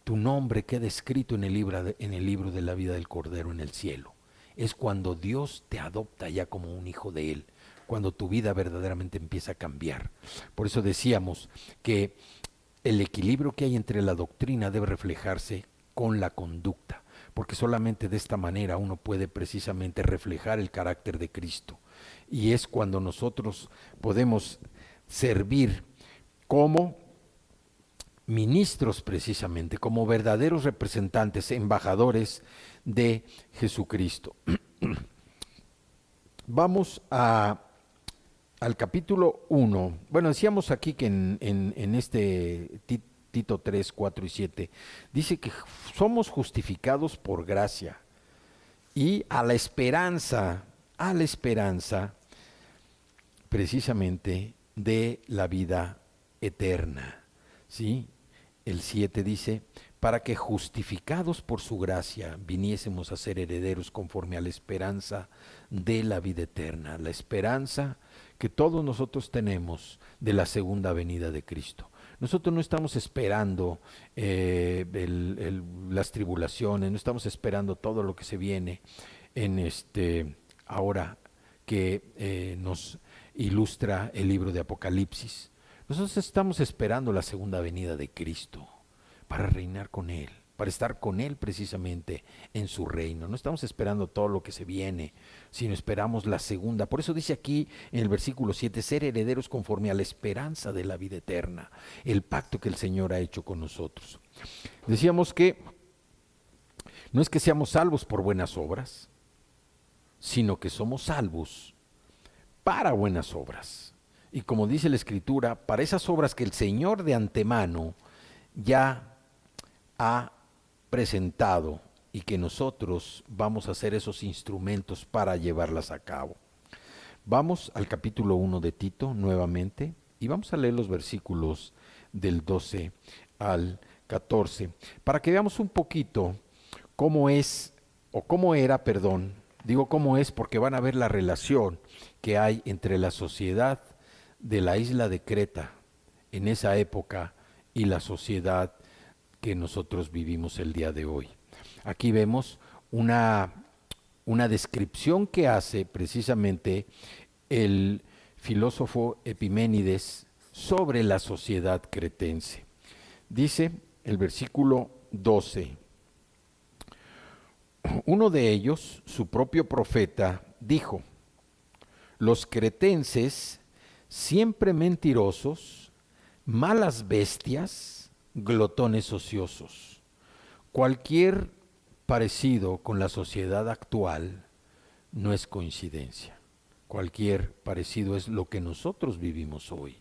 tu nombre queda escrito en el libro de la vida del Cordero en el cielo. Es cuando Dios te adopta ya como un hijo de Él, cuando tu vida verdaderamente empieza a cambiar. Por eso decíamos que el equilibrio que hay entre la doctrina debe reflejarse con la conducta, porque solamente de esta manera uno puede precisamente reflejar el carácter de Cristo. Y es cuando nosotros podemos servir como ministros precisamente, como verdaderos representantes, embajadores de Jesucristo. Vamos al capítulo 1. Bueno, decíamos aquí que en este Tito 3, 4 y 7, dice que somos justificados por gracia y a la esperanza precisamente de la vida eterna. ¿Sí? El 7 dice, para que justificados por su gracia viniésemos a ser herederos conforme a la esperanza de la vida eterna, la esperanza que todos nosotros tenemos de la segunda venida de Cristo. Nosotros no estamos esperando las tribulaciones, no estamos esperando todo lo que se viene en ahora que nos ilustra el libro de Apocalipsis. Nosotros estamos esperando la segunda venida de Cristo para reinar con Él, para estar con Él precisamente en su reino. No estamos esperando todo lo que se viene, sino esperamos la segunda. Por eso dice aquí en el versículo 7, ser herederos conforme a la esperanza de la vida eterna, el pacto que el Señor ha hecho con nosotros. Decíamos que no es que seamos salvos por buenas obras, sino que somos salvos para buenas obras. Y como dice la Escritura, para esas obras que el Señor de antemano ya ha presentado y que nosotros vamos a ser esos instrumentos para llevarlas a cabo. Vamos al capítulo 1 de Tito nuevamente y vamos a leer los versículos del 12 al 14 para que veamos un poquito cómo es, o cómo era, perdón, digo cómo es porque van a ver la relación que hay entre la sociedad de la isla de Creta en esa época y la sociedad que nosotros vivimos el día de hoy. Aquí vemos una descripción que hace precisamente el filósofo Epiménides sobre la sociedad cretense. Dice el versículo 12, uno de ellos, su propio profeta, dijo, los cretenses siempre mentirosos, malas bestias, glotones ociosos. Cualquier parecido con la sociedad actual no es coincidencia. Cualquier parecido es lo que nosotros vivimos hoy.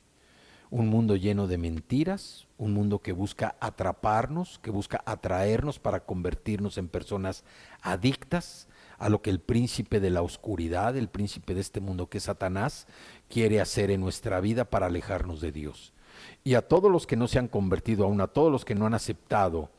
Un mundo lleno de mentiras, un mundo que busca atraparnos, que busca atraernos para convertirnos en personas adictas a lo que el príncipe de la oscuridad, el príncipe de este mundo que es Satanás, quiere hacer en nuestra vida para alejarnos de Dios. Y a todos los que no se han convertido aún, a todos los que no han aceptado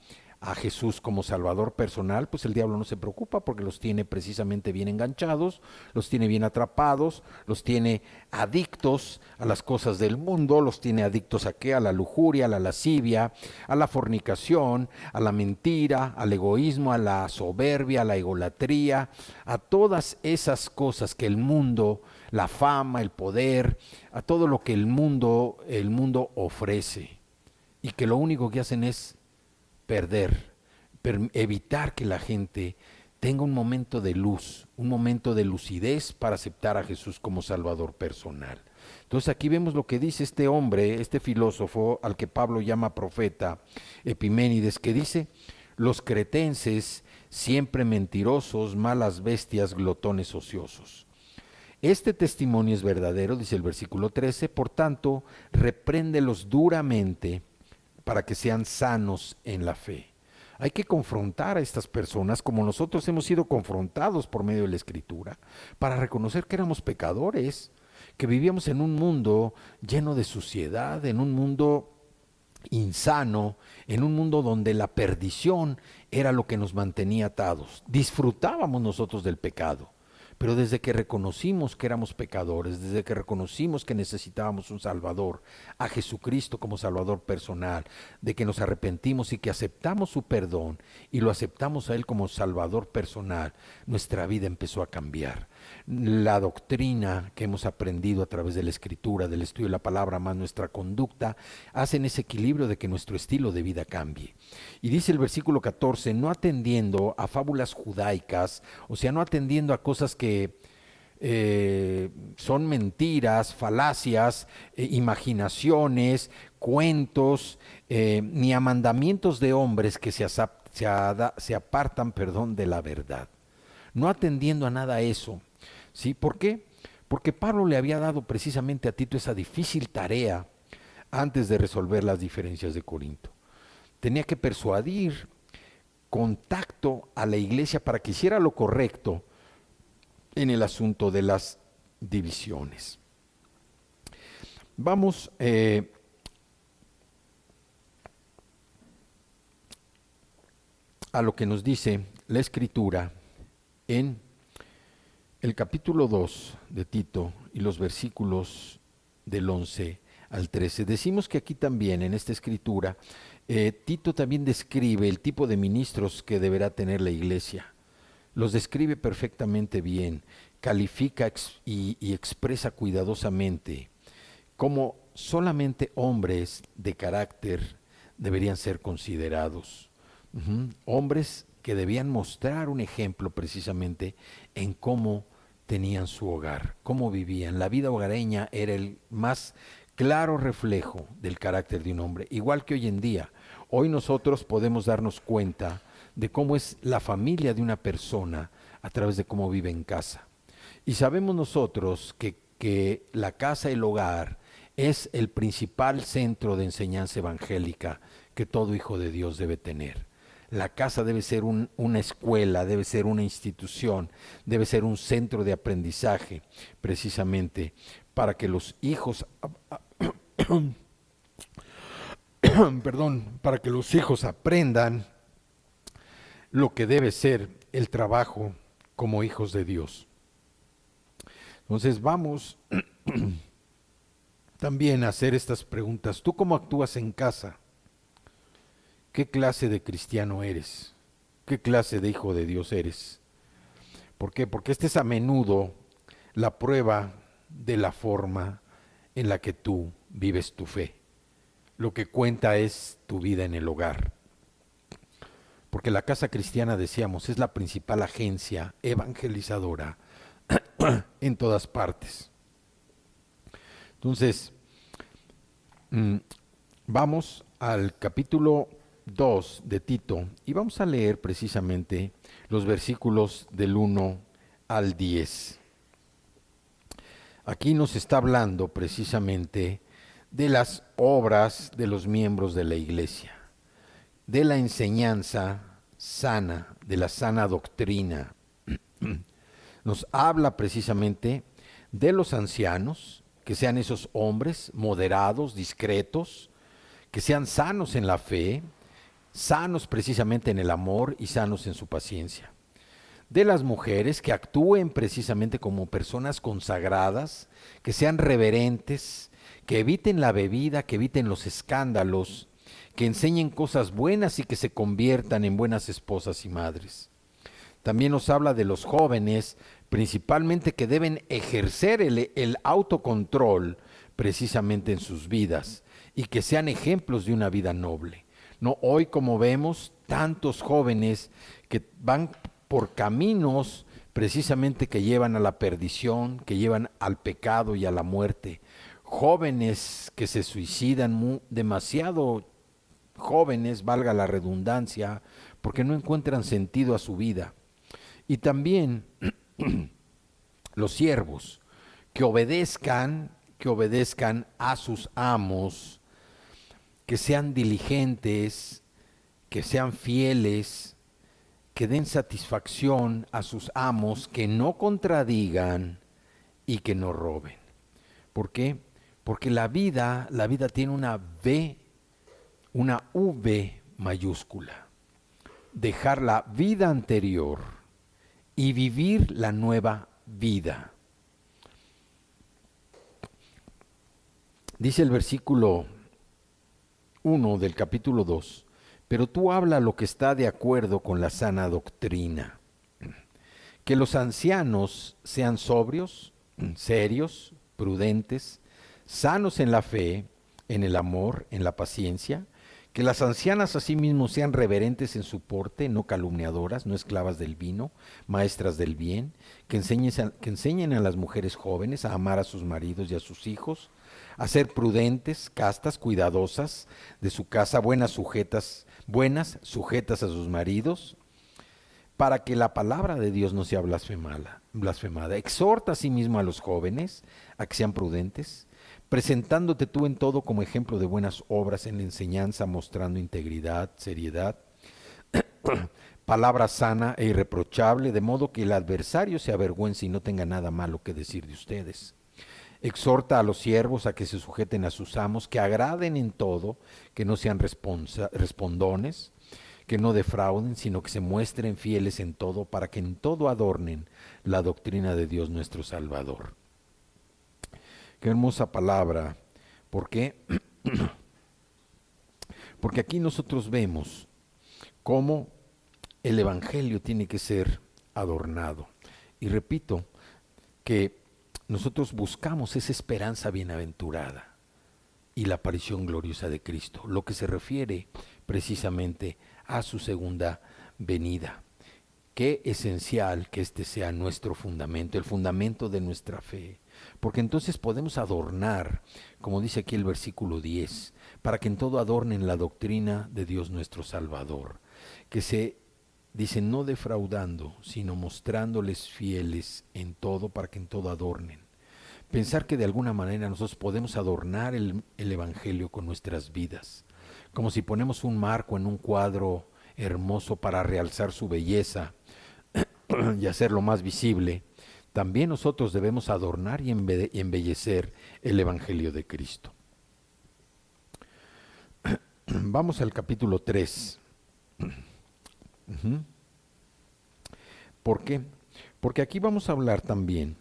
a Jesús como Salvador personal, pues el diablo no se preocupa porque los tiene precisamente bien enganchados, los tiene bien atrapados, los tiene adictos a las cosas del mundo, los tiene adictos ¿a qué? A la lujuria, a la lascivia, a la fornicación, a la mentira, al egoísmo, a la soberbia, a la egolatría, a todas esas cosas que el mundo, la fama, el poder, a todo lo que el mundo ofrece y que lo único que hacen es evitar que la gente tenga un momento de luz, un momento de lucidez para aceptar a Jesús como Salvador personal. Entonces aquí vemos lo que dice este hombre, este filósofo al que Pablo llama profeta, Epiménides, que dice, los cretenses siempre mentirosos, malas bestias, glotones ociosos. Este testimonio es verdadero, dice el versículo 13, por tanto, repréndelos duramente para que sean sanos en la fe. Hay que confrontar a estas personas como nosotros hemos sido confrontados por medio de la Escritura, para reconocer que éramos pecadores, que vivíamos en un mundo lleno de suciedad, en un mundo insano, en un mundo donde la perdición era lo que nos mantenía atados. Disfrutábamos nosotros del pecado. Pero desde que reconocimos que éramos pecadores, desde que reconocimos que necesitábamos un Salvador, a Jesucristo como Salvador personal, de que nos arrepentimos y que aceptamos su perdón y lo aceptamos a Él como Salvador personal, nuestra vida empezó a cambiar. la doctrina que hemos aprendido a través de la Escritura, del estudio de la palabra, más nuestra conducta, hacen ese equilibrio de que nuestro estilo de vida cambie. Y dice el versículo 14, no atendiendo a fábulas judaicas, o sea, no atendiendo a cosas que son mentiras, falacias, imaginaciones, cuentos, ni a mandamientos de hombres que se apartan, de la verdad. No atendiendo a nada eso. ¿Sí? ¿Por qué? Porque Pablo le había dado precisamente a Tito esa difícil tarea antes de resolver las diferencias de Corinto. Tenía que persuadir contacto a la iglesia para que hiciera lo correcto en el asunto de las divisiones. Vamos a lo que nos dice la Escritura en el capítulo 2 de Tito y los versículos del 11 al 13. Decimos que aquí también, en esta escritura, Tito también describe el tipo de ministros que deberá tener la iglesia. Los describe perfectamente bien, califica y expresa cuidadosamente cómo solamente hombres de carácter deberían ser considerados. Hombres que debían mostrar un ejemplo precisamente en cómo tenían su hogar, cómo vivían. La vida hogareña era el más claro reflejo del carácter de un hombre, igual que hoy en día. Hoy nosotros podemos darnos cuenta de cómo es la familia de una persona a través de cómo vive en casa. Y sabemos nosotros que la casa, el hogar, es el principal centro de enseñanza evangélica que todo hijo de Dios debe tener. La casa debe ser una escuela, debe ser una institución, debe ser un centro de aprendizaje, precisamente para que los hijos, para que los hijos aprendan lo que debe ser el trabajo como hijos de Dios. Entonces vamos también a hacer estas preguntas. ¿Tú cómo actúas en casa? ¿Qué clase de cristiano eres? ¿Qué clase de hijo de Dios eres? ¿Por qué? Porque esta es a menudo la prueba de la forma en la que tú vives tu fe. Lo que cuenta es tu vida en el hogar. Porque la casa cristiana, decíamos, es la principal agencia evangelizadora en todas partes. Entonces, vamos al capítulo 2 de Tito y vamos a leer precisamente los versículos del 1 al 10. Aquí nos está hablando precisamente de las obras de los miembros de la iglesia, de la enseñanza sana, de la sana doctrina. Nos habla precisamente de los ancianos, que sean esos hombres moderados, discretos, que sean sanos en la fe, sanos precisamente en el amor y sanos en su paciencia. De las mujeres, que actúen precisamente como personas consagradas, que sean reverentes, que eviten la bebida, que eviten los escándalos, que enseñen cosas buenas y que se conviertan en buenas esposas y madres. También nos habla de los jóvenes, principalmente que deben ejercer el autocontrol precisamente en sus vidas y que sean ejemplos de una vida noble. No, hoy como vemos tantos jóvenes que van por caminos precisamente que llevan a la perdición, que llevan al pecado y a la muerte. Jóvenes que se suicidan, demasiado jóvenes, valga la redundancia, porque no encuentran sentido a su vida. Y también los siervos que obedezcan a sus amos, que sean diligentes, que sean fieles, que den satisfacción a sus amos, que no contradigan y que no roben. ¿Por qué? Porque la vida tiene una V mayúscula. Dejar la vida anterior y vivir la nueva vida. Dice el versículo 1 del capítulo 2, pero tú habla lo que está de acuerdo con la sana doctrina, Que los ancianos sean sobrios, serios, prudentes, sanos en la fe, en el amor, en la paciencia. Que las ancianas asimismo sean reverentes en su porte, no calumniadoras, no esclavas del vino, maestras del bien. Que enseñen a las mujeres jóvenes a amar a sus maridos y a sus hijos, a ser prudentes, castas, cuidadosas de su casa, buenas, sujetas a sus maridos, para que la palabra de Dios no sea blasfemada. Exhorta asimismo a los jóvenes a que sean prudentes, presentándote tú en todo como ejemplo de buenas obras en la enseñanza, mostrando integridad, seriedad, palabra sana e irreprochable, de modo que el adversario se avergüence y no tenga nada malo que decir de ustedes. Exhorta a los siervos a que se sujeten a sus amos, que agraden en todo, que no sean respondones, que no defrauden, sino que se muestren fieles en todo, para que en todo adornen la doctrina de Dios nuestro Salvador. Qué hermosa palabra. ¿Por qué? Porque aquí nosotros vemos cómo el Evangelio tiene que ser adornado. Y repito, que nosotros buscamos esa esperanza bienaventurada y la aparición gloriosa de Cristo, lo que se refiere precisamente a su segunda venida. Qué esencial que este sea nuestro fundamento, el fundamento de nuestra fe, porque entonces podemos adornar, como dice aquí el versículo 10, para que en todo adornen la doctrina de Dios nuestro Salvador, que se dice no defraudando, sino mostrándoles fieles en todo, para que en todo adornen. Pensar que de alguna manera nosotros podemos adornar el Evangelio con nuestras vidas, como si ponemos un marco en un cuadro hermoso para realzar su belleza y hacerlo más visible. También nosotros debemos adornar y embellecer el Evangelio de Cristo. Vamos al capítulo 3. ¿Por qué? Porque aquí vamos a hablar también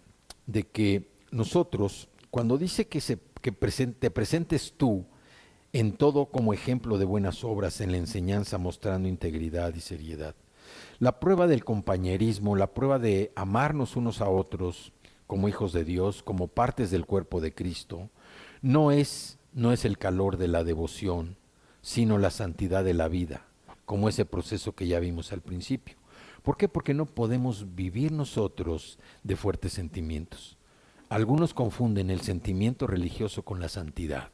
de que nosotros, cuando dice que te presentes tú en todo como ejemplo de buenas obras en la enseñanza, mostrando integridad y seriedad. La prueba del compañerismo, la prueba de amarnos unos a otros como hijos de Dios, como partes del cuerpo de Cristo, no es el calor de la devoción, sino la santidad de la vida, como ese proceso que ya vimos al principio. ¿Por qué? Porque no podemos vivir nosotros de fuertes sentimientos. Algunos confunden el sentimiento religioso con la santidad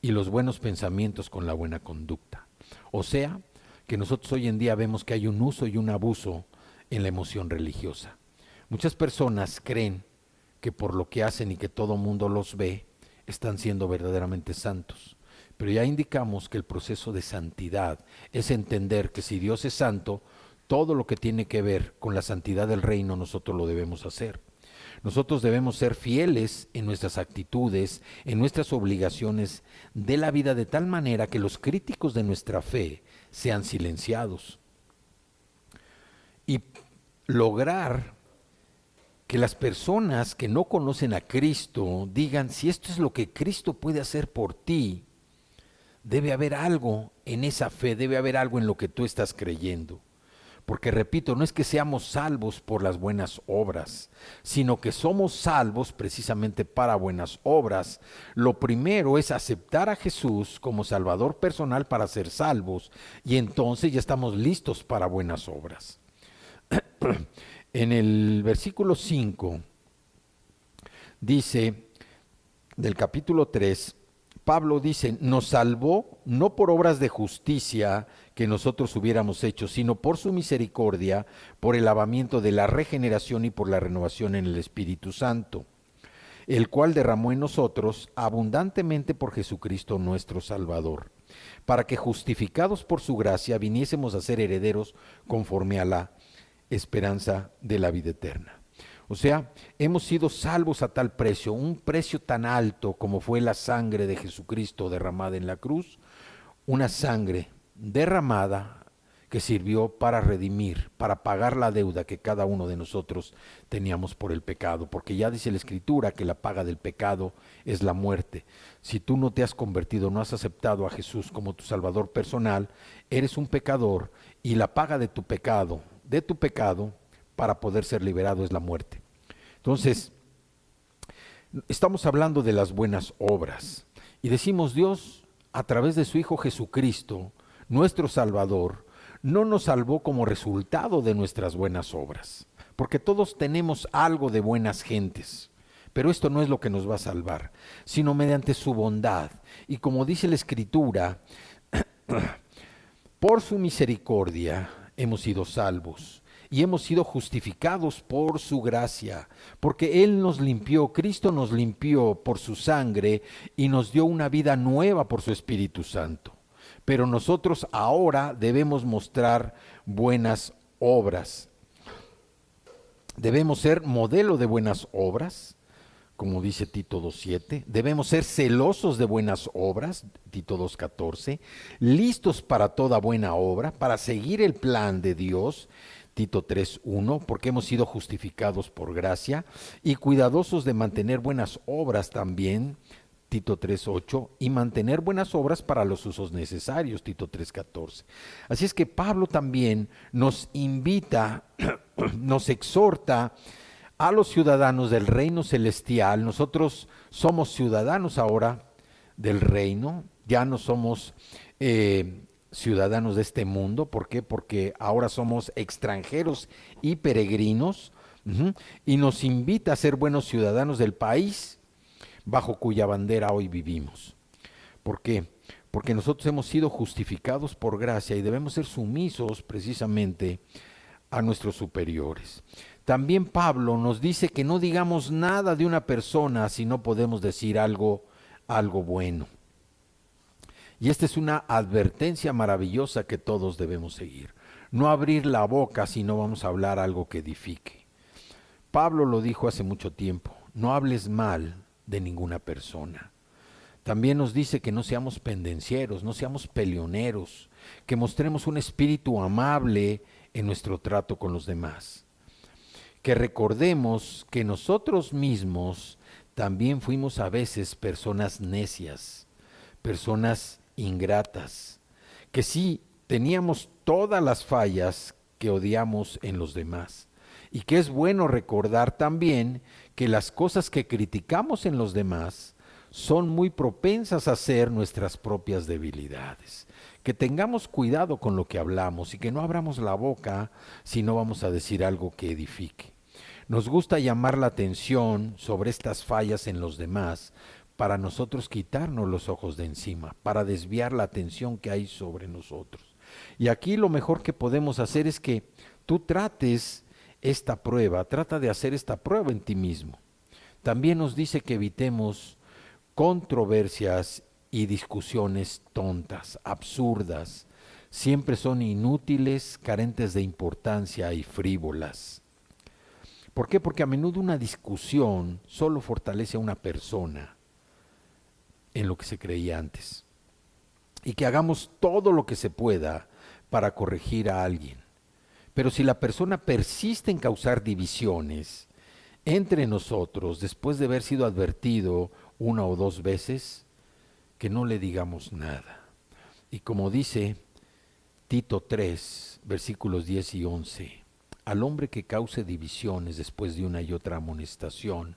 y los buenos pensamientos con la buena conducta. O sea, que nosotros hoy en día vemos que hay un uso y un abuso en la emoción religiosa. Muchas personas creen que por lo que hacen y que todo mundo los ve, están siendo verdaderamente santos. Pero ya indicamos que el proceso de santidad es entender que si Dios es santo, todo lo que tiene que ver con la santidad del reino nosotros lo debemos hacer. Nosotros debemos ser fieles en nuestras actitudes, en nuestras obligaciones de la vida, de tal manera que los críticos de nuestra fe sean silenciados. Y lograr que las personas que no conocen a Cristo digan, si esto es lo que Cristo puede hacer por ti, debe haber algo en esa fe, debe haber algo en lo que tú estás creyendo. Porque repito, no es que seamos salvos por las buenas obras, sino que somos salvos precisamente para buenas obras. Lo primero es aceptar a Jesús como Salvador personal para ser salvos, y entonces ya estamos listos para buenas obras. En el versículo 5 dice, del capítulo 3, Pablo dice, nos salvó no por obras de justicia que nosotros hubiéramos hecho, sino por su misericordia, por el lavamiento de la regeneración y por la renovación en el Espíritu Santo, el cual derramó en nosotros abundantemente por Jesucristo nuestro Salvador, para que justificados por su gracia viniésemos a ser herederos conforme a la esperanza de la vida eterna. O sea, hemos sido salvos a tal precio, un precio tan alto como fue la sangre de Jesucristo derramada en la cruz, una sangre derramada que sirvió para redimir, para pagar la deuda que cada uno de nosotros teníamos por el pecado, porque ya dice la Escritura que la paga del pecado es la muerte. Si tú no te has convertido, no has aceptado a Jesús como tu Salvador personal, eres un pecador, y la paga de tu pecado para poder ser liberado es la muerte. Entonces, estamos hablando de las buenas obras y decimos Dios a través de su Hijo Jesucristo, nuestro Salvador, no nos salvó como resultado de nuestras buenas obras, porque todos tenemos algo de buenas gentes. Pero esto no es lo que nos va a salvar, sino mediante su bondad. Y como dice la Escritura, por su misericordia hemos sido salvos y hemos sido justificados por su gracia, porque Él nos limpió, Cristo nos limpió por su sangre y nos dio una vida nueva por su Espíritu Santo. Pero nosotros ahora debemos mostrar buenas obras. Debemos ser modelo de buenas obras, como dice Tito 2.7, debemos ser celosos de buenas obras, Tito 2.14, listos para toda buena obra, para seguir el plan de Dios, Tito 3.1, porque hemos sido justificados por gracia, y cuidadosos de mantener buenas obras también, Tito 3.8, y mantener buenas obras para los usos necesarios, Tito 3.14. Así es que Pablo también nos invita, nos exhorta a los ciudadanos del reino celestial. Nosotros somos ciudadanos ahora del reino, ya no somos ciudadanos de este mundo. ¿Por qué? Porque ahora somos extranjeros y peregrinos, y nos invita a ser buenos ciudadanos del país bajo cuya bandera hoy vivimos. ¿Por qué? Porque nosotros hemos sido justificados por gracia y debemos ser sumisos precisamente a nuestros superiores. También Pablo nos dice que no digamos nada de una persona si no podemos decir algo bueno. Y esta es una advertencia maravillosa que todos debemos seguir. No abrir la boca si no vamos a hablar algo que edifique. Pablo lo dijo hace mucho tiempo, no hables mal de ninguna persona. También nos dice que no seamos pendencieros, no seamos peleoneros, que mostremos un espíritu amable en nuestro trato con los demás. Que recordemos que nosotros mismos también fuimos a veces personas necias, personas ingratas, que sí teníamos todas las fallas que odiamos en los demás, y que es bueno recordar también que las cosas que criticamos en los demás son muy propensas a ser nuestras propias debilidades. Que tengamos cuidado con lo que hablamos y que no abramos la boca si no vamos a decir algo que edifique. Nos gusta llamar la atención sobre estas fallas en los demás para nosotros quitarnos los ojos de encima, para desviar la atención que hay sobre nosotros. Y aquí lo mejor que podemos hacer es que tú trates esta prueba, trata de hacer esta prueba en ti mismo. También nos dice que evitemos controversias y discusiones tontas, absurdas, siempre son inútiles, carentes de importancia y frívolas. ¿Por qué? Porque a menudo una discusión solo fortalece a una persona en lo que se creía antes. Y que hagamos todo lo que se pueda para corregir a alguien. Pero si la persona persiste en causar divisiones entre nosotros después de haber sido advertido una o dos veces, que no le digamos nada. Y como dice Tito 3, versículos 10 y 11, al hombre que cause divisiones después de una y otra amonestación,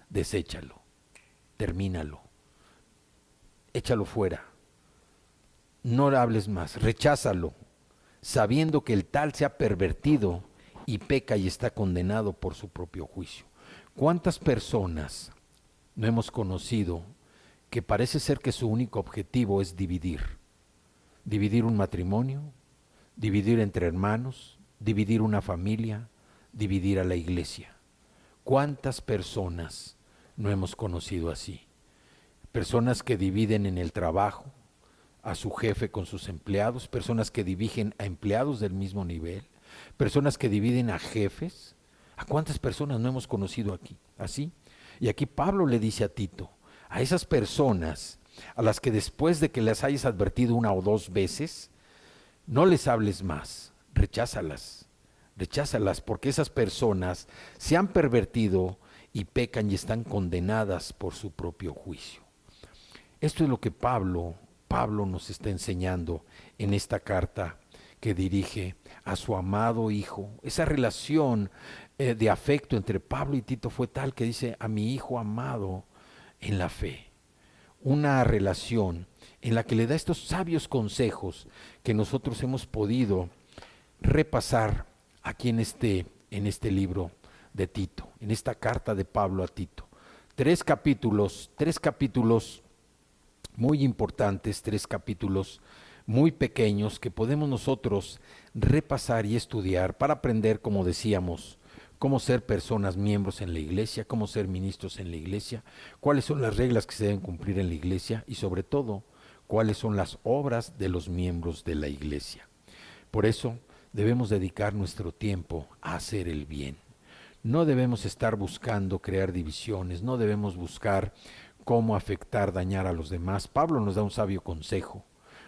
deséchalo, termínalo, échalo fuera, no le hables más, recházalo, sabiendo que el tal se ha pervertido y peca y está condenado por su propio juicio. ¿Cuántas personas no hemos conocido que parece ser que su único objetivo es dividir? Dividir un matrimonio, dividir entre hermanos, dividir una familia, dividir a la iglesia. ¿Cuántas personas no hemos conocido así? Personas que dividen en el trabajo, a su jefe con sus empleados, personas que dividen a empleados del mismo nivel, personas que dividen a jefes. ¿A cuántas personas no hemos conocido aquí? Así. Y aquí Pablo le dice a Tito, a esas personas a las que después de que les hayas advertido una o dos veces, no les hables más, recházalas, porque esas personas se han pervertido y pecan y están condenadas por su propio juicio. Esto es lo que Pablo nos está enseñando en esta carta que dirige a su amado hijo. Esa relación de afecto entre Pablo y Tito fue tal que dice: a mi hijo amado en la fe. Una relación en la que le da estos sabios consejos que nosotros hemos podido repasar aquí en este libro de Tito, en esta carta de Pablo a Tito. Tres capítulos muy importantes, 3 capítulos muy pequeños que podemos nosotros repasar y estudiar para aprender, como decíamos, cómo ser personas miembros en la iglesia, cómo ser ministros en la iglesia, cuáles son las reglas que se deben cumplir en la iglesia y sobre todo, cuáles son las obras de los miembros de la iglesia. Por eso debemos dedicar nuestro tiempo a hacer el bien. No debemos estar buscando crear divisiones, no debemos buscar cómo afectar, dañar a los demás. Pablo nos da un sabio consejo: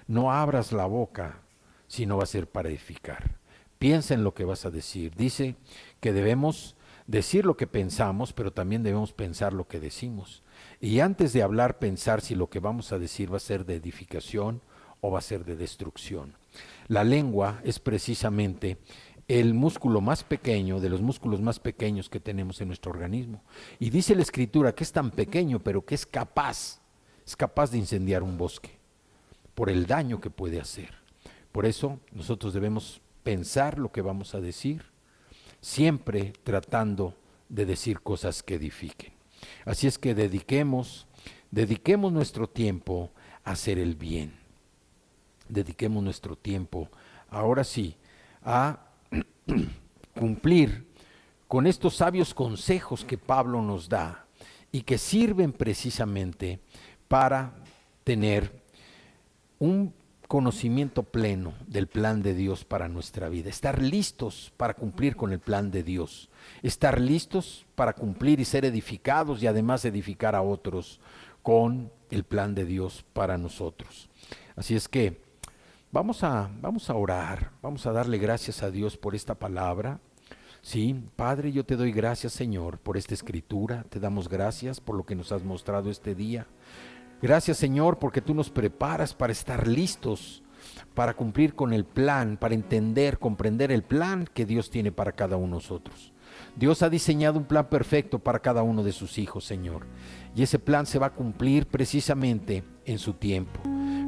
no abras la boca si no va a ser para edificar. Piensa en lo que vas a decir. Dice que debemos decir lo que pensamos, pero también debemos pensar lo que decimos. Y antes de hablar, pensar si lo que vamos a decir va a ser de edificación o va a ser de destrucción. La lengua es precisamente el músculo más pequeño, de los músculos más pequeños que tenemos en nuestro organismo. Y dice la Escritura que es tan pequeño, pero que es capaz de incendiar un bosque por el daño que puede hacer. Por eso nosotros debemos pensar lo que vamos a decir, siempre tratando de decir cosas que edifiquen. Así es que dediquemos nuestro tiempo a hacer el bien. Dediquemos nuestro tiempo, ahora sí, a cumplir con estos sabios consejos que Pablo nos da y que sirven precisamente para tener un conocimiento pleno del plan de Dios para nuestra vida, estar listos para cumplir con el plan de Dios, estar listos para cumplir y ser edificados y además edificar a otros con el plan de Dios para nosotros. Así es que vamos a orar, vamos a darle gracias a Dios por esta palabra. Sí, Padre, yo te doy gracias, Señor, por esta escritura, te damos gracias por lo que nos has mostrado este día. Gracias, Señor, porque tú nos preparas para estar listos, para cumplir con el plan, para entender, comprender el plan que Dios tiene para cada uno de nosotros. Dios ha diseñado un plan perfecto para cada uno de sus hijos, Señor. Y ese plan se va a cumplir precisamente en su tiempo,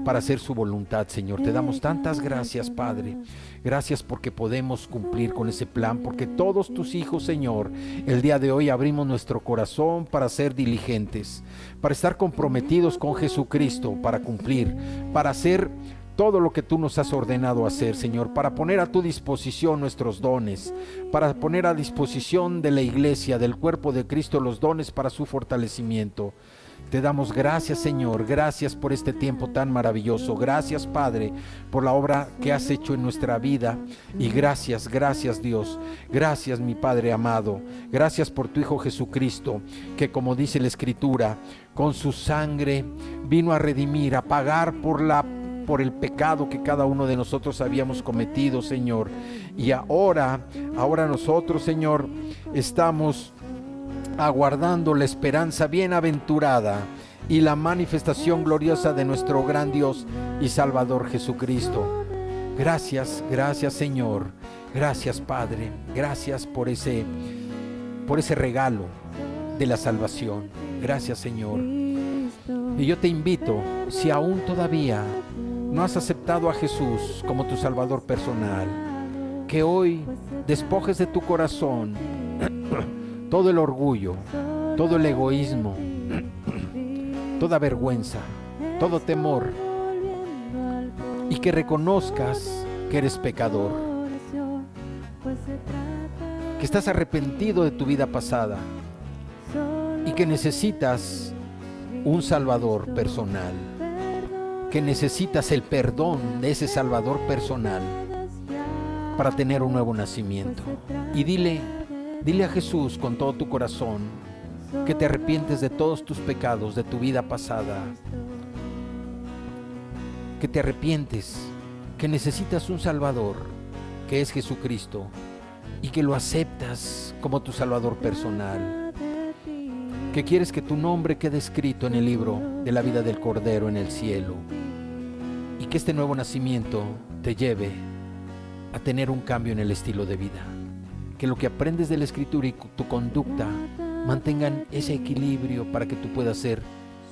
para hacer su voluntad, Señor. Te damos tantas gracias, Padre. Gracias porque podemos cumplir con ese plan, porque todos tus hijos, Señor, el día de hoy abrimos nuestro corazón para ser diligentes, para estar comprometidos con Jesucristo, para cumplir, para hacer todo lo que tú nos has ordenado hacer, Señor, para poner a tu disposición nuestros dones, para poner a disposición de la iglesia, del cuerpo de Cristo, los dones para su fortalecimiento. Te damos gracias, Señor, gracias por este tiempo tan maravilloso. Gracias, Padre, por la obra que has hecho en nuestra vida. Y gracias Dios. Gracias, mi Padre amado. Gracias por tu Hijo Jesucristo, que, como dice la Escritura, con su sangre vino a redimir, a pagar por el pecado que cada uno de nosotros habíamos cometido, Señor. Y ahora nosotros, Señor, estamos aguardando la esperanza bienaventurada y la manifestación gloriosa de nuestro gran Dios y Salvador Jesucristo. Gracias, Señor. Gracias, Padre. Gracias por ese regalo de la salvación. Gracias, Señor. Y yo te invito, si aún todavía no has aceptado a Jesús como tu Salvador personal, que hoy despojes de tu corazón todo el orgullo, todo el egoísmo, toda vergüenza, todo temor, y que reconozcas que eres pecador, que estás arrepentido de tu vida pasada y que necesitas un Salvador personal, que necesitas el perdón de ese Salvador personal para tener un nuevo nacimiento. Y dile a Jesús con todo tu corazón que te arrepientes de todos tus pecados, de tu vida pasada, que te arrepientes, que necesitas un Salvador, que es Jesucristo, y que lo aceptas como tu Salvador personal, que quieres que tu nombre quede escrito en el libro de la vida del Cordero en el cielo, y que este nuevo nacimiento te lleve a tener un cambio en el estilo de vida. Que lo que aprendes de la Escritura y tu conducta mantengan ese equilibrio para que tú puedas ser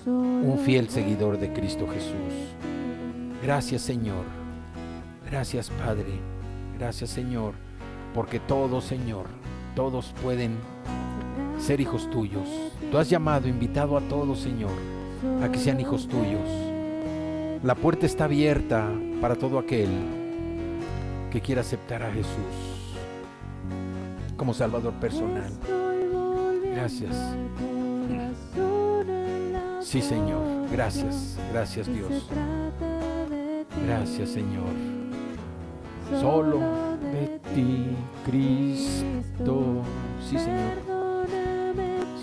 un fiel seguidor de Cristo Jesús. Gracias, Señor. Gracias, Padre. Gracias, Señor, porque todos, Señor, todos pueden ser hijos tuyos. Tú has llamado, invitado a todos, Señor, a que sean hijos tuyos. La puerta está abierta para todo aquel que quiera aceptar a Jesús como Salvador personal. Gracias. Sí, Señor. Gracias. Gracias, Dios. Gracias, Señor. Solo de ti, Cristo. Sí, Señor.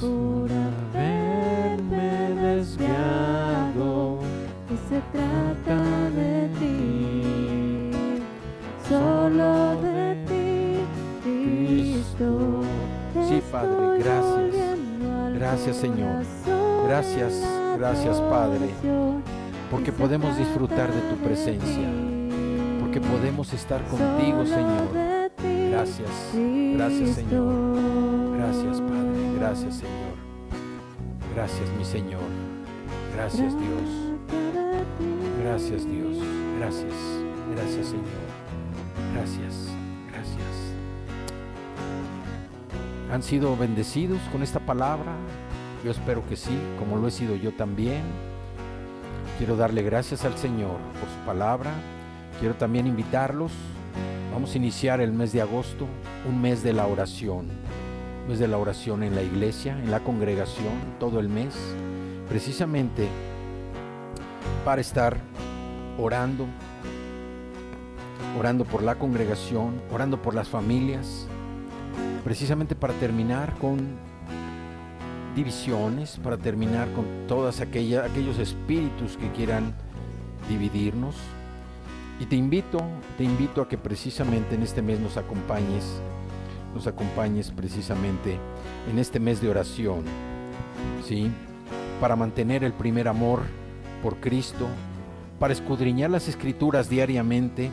Por haberme desviado, que se trata de ti, solo de ti, Cristo. Sí, Padre, gracias. Gracias, Señor. Gracias, gracias, Padre, porque podemos disfrutar de tu presencia, porque podemos estar contigo, Señor. Gracias, gracias, Señor. Gracias, Padre, gracias, Señor. Gracias, mi Señor. Gracias, Dios. Gracias, Dios. Gracias, gracias, Señor. Gracias, gracias. ¿Han sido bendecidos con esta palabra? Yo espero que sí, como lo he sido yo también. Quiero darle gracias al Señor por su palabra. Quiero también invitarlos. Vamos a iniciar el mes de agosto, un mes de la oración. Un mes de la oración en la iglesia, en la congregación, todo el mes. Precisamente para estar orando por la congregación, orando por las familias. Precisamente para terminar con divisiones, para terminar con todos aquellos espíritus que quieran dividirnos. Y te invito a que precisamente en este mes nos acompañes precisamente en este mes de oración, ¿sí? Para mantener el primer amor por Cristo, para escudriñar las Escrituras diariamente,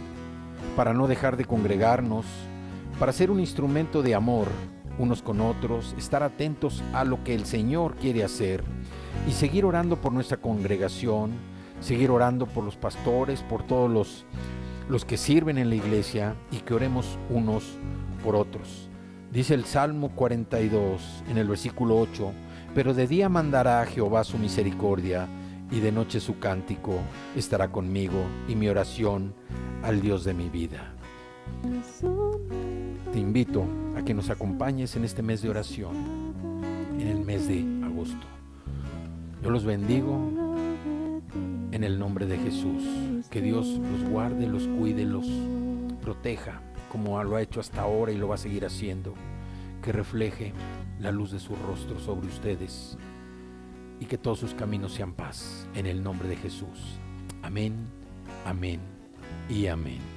para no dejar de congregarnos, para ser un instrumento de amor unos con otros, estar atentos a lo que el Señor quiere hacer y seguir orando por nuestra congregación, seguir orando por los pastores, por todos los que sirven en la iglesia, y que oremos unos por otros. Dice el Salmo 42 en el versículo 8: pero de día mandará a Jehová su misericordia, y de noche su cántico estará conmigo, y mi oración al Dios de mi vida. Te invito a que nos acompañes en este mes de oración, en el mes de agosto. Yo los bendigo en el nombre de Jesús. Que Dios los guarde, los cuide, los proteja, como lo ha hecho hasta ahora y lo va a seguir haciendo. Que refleje la luz de su rostro sobre ustedes y que todos sus caminos sean paz, en el nombre de Jesús. Amén, amén y amén.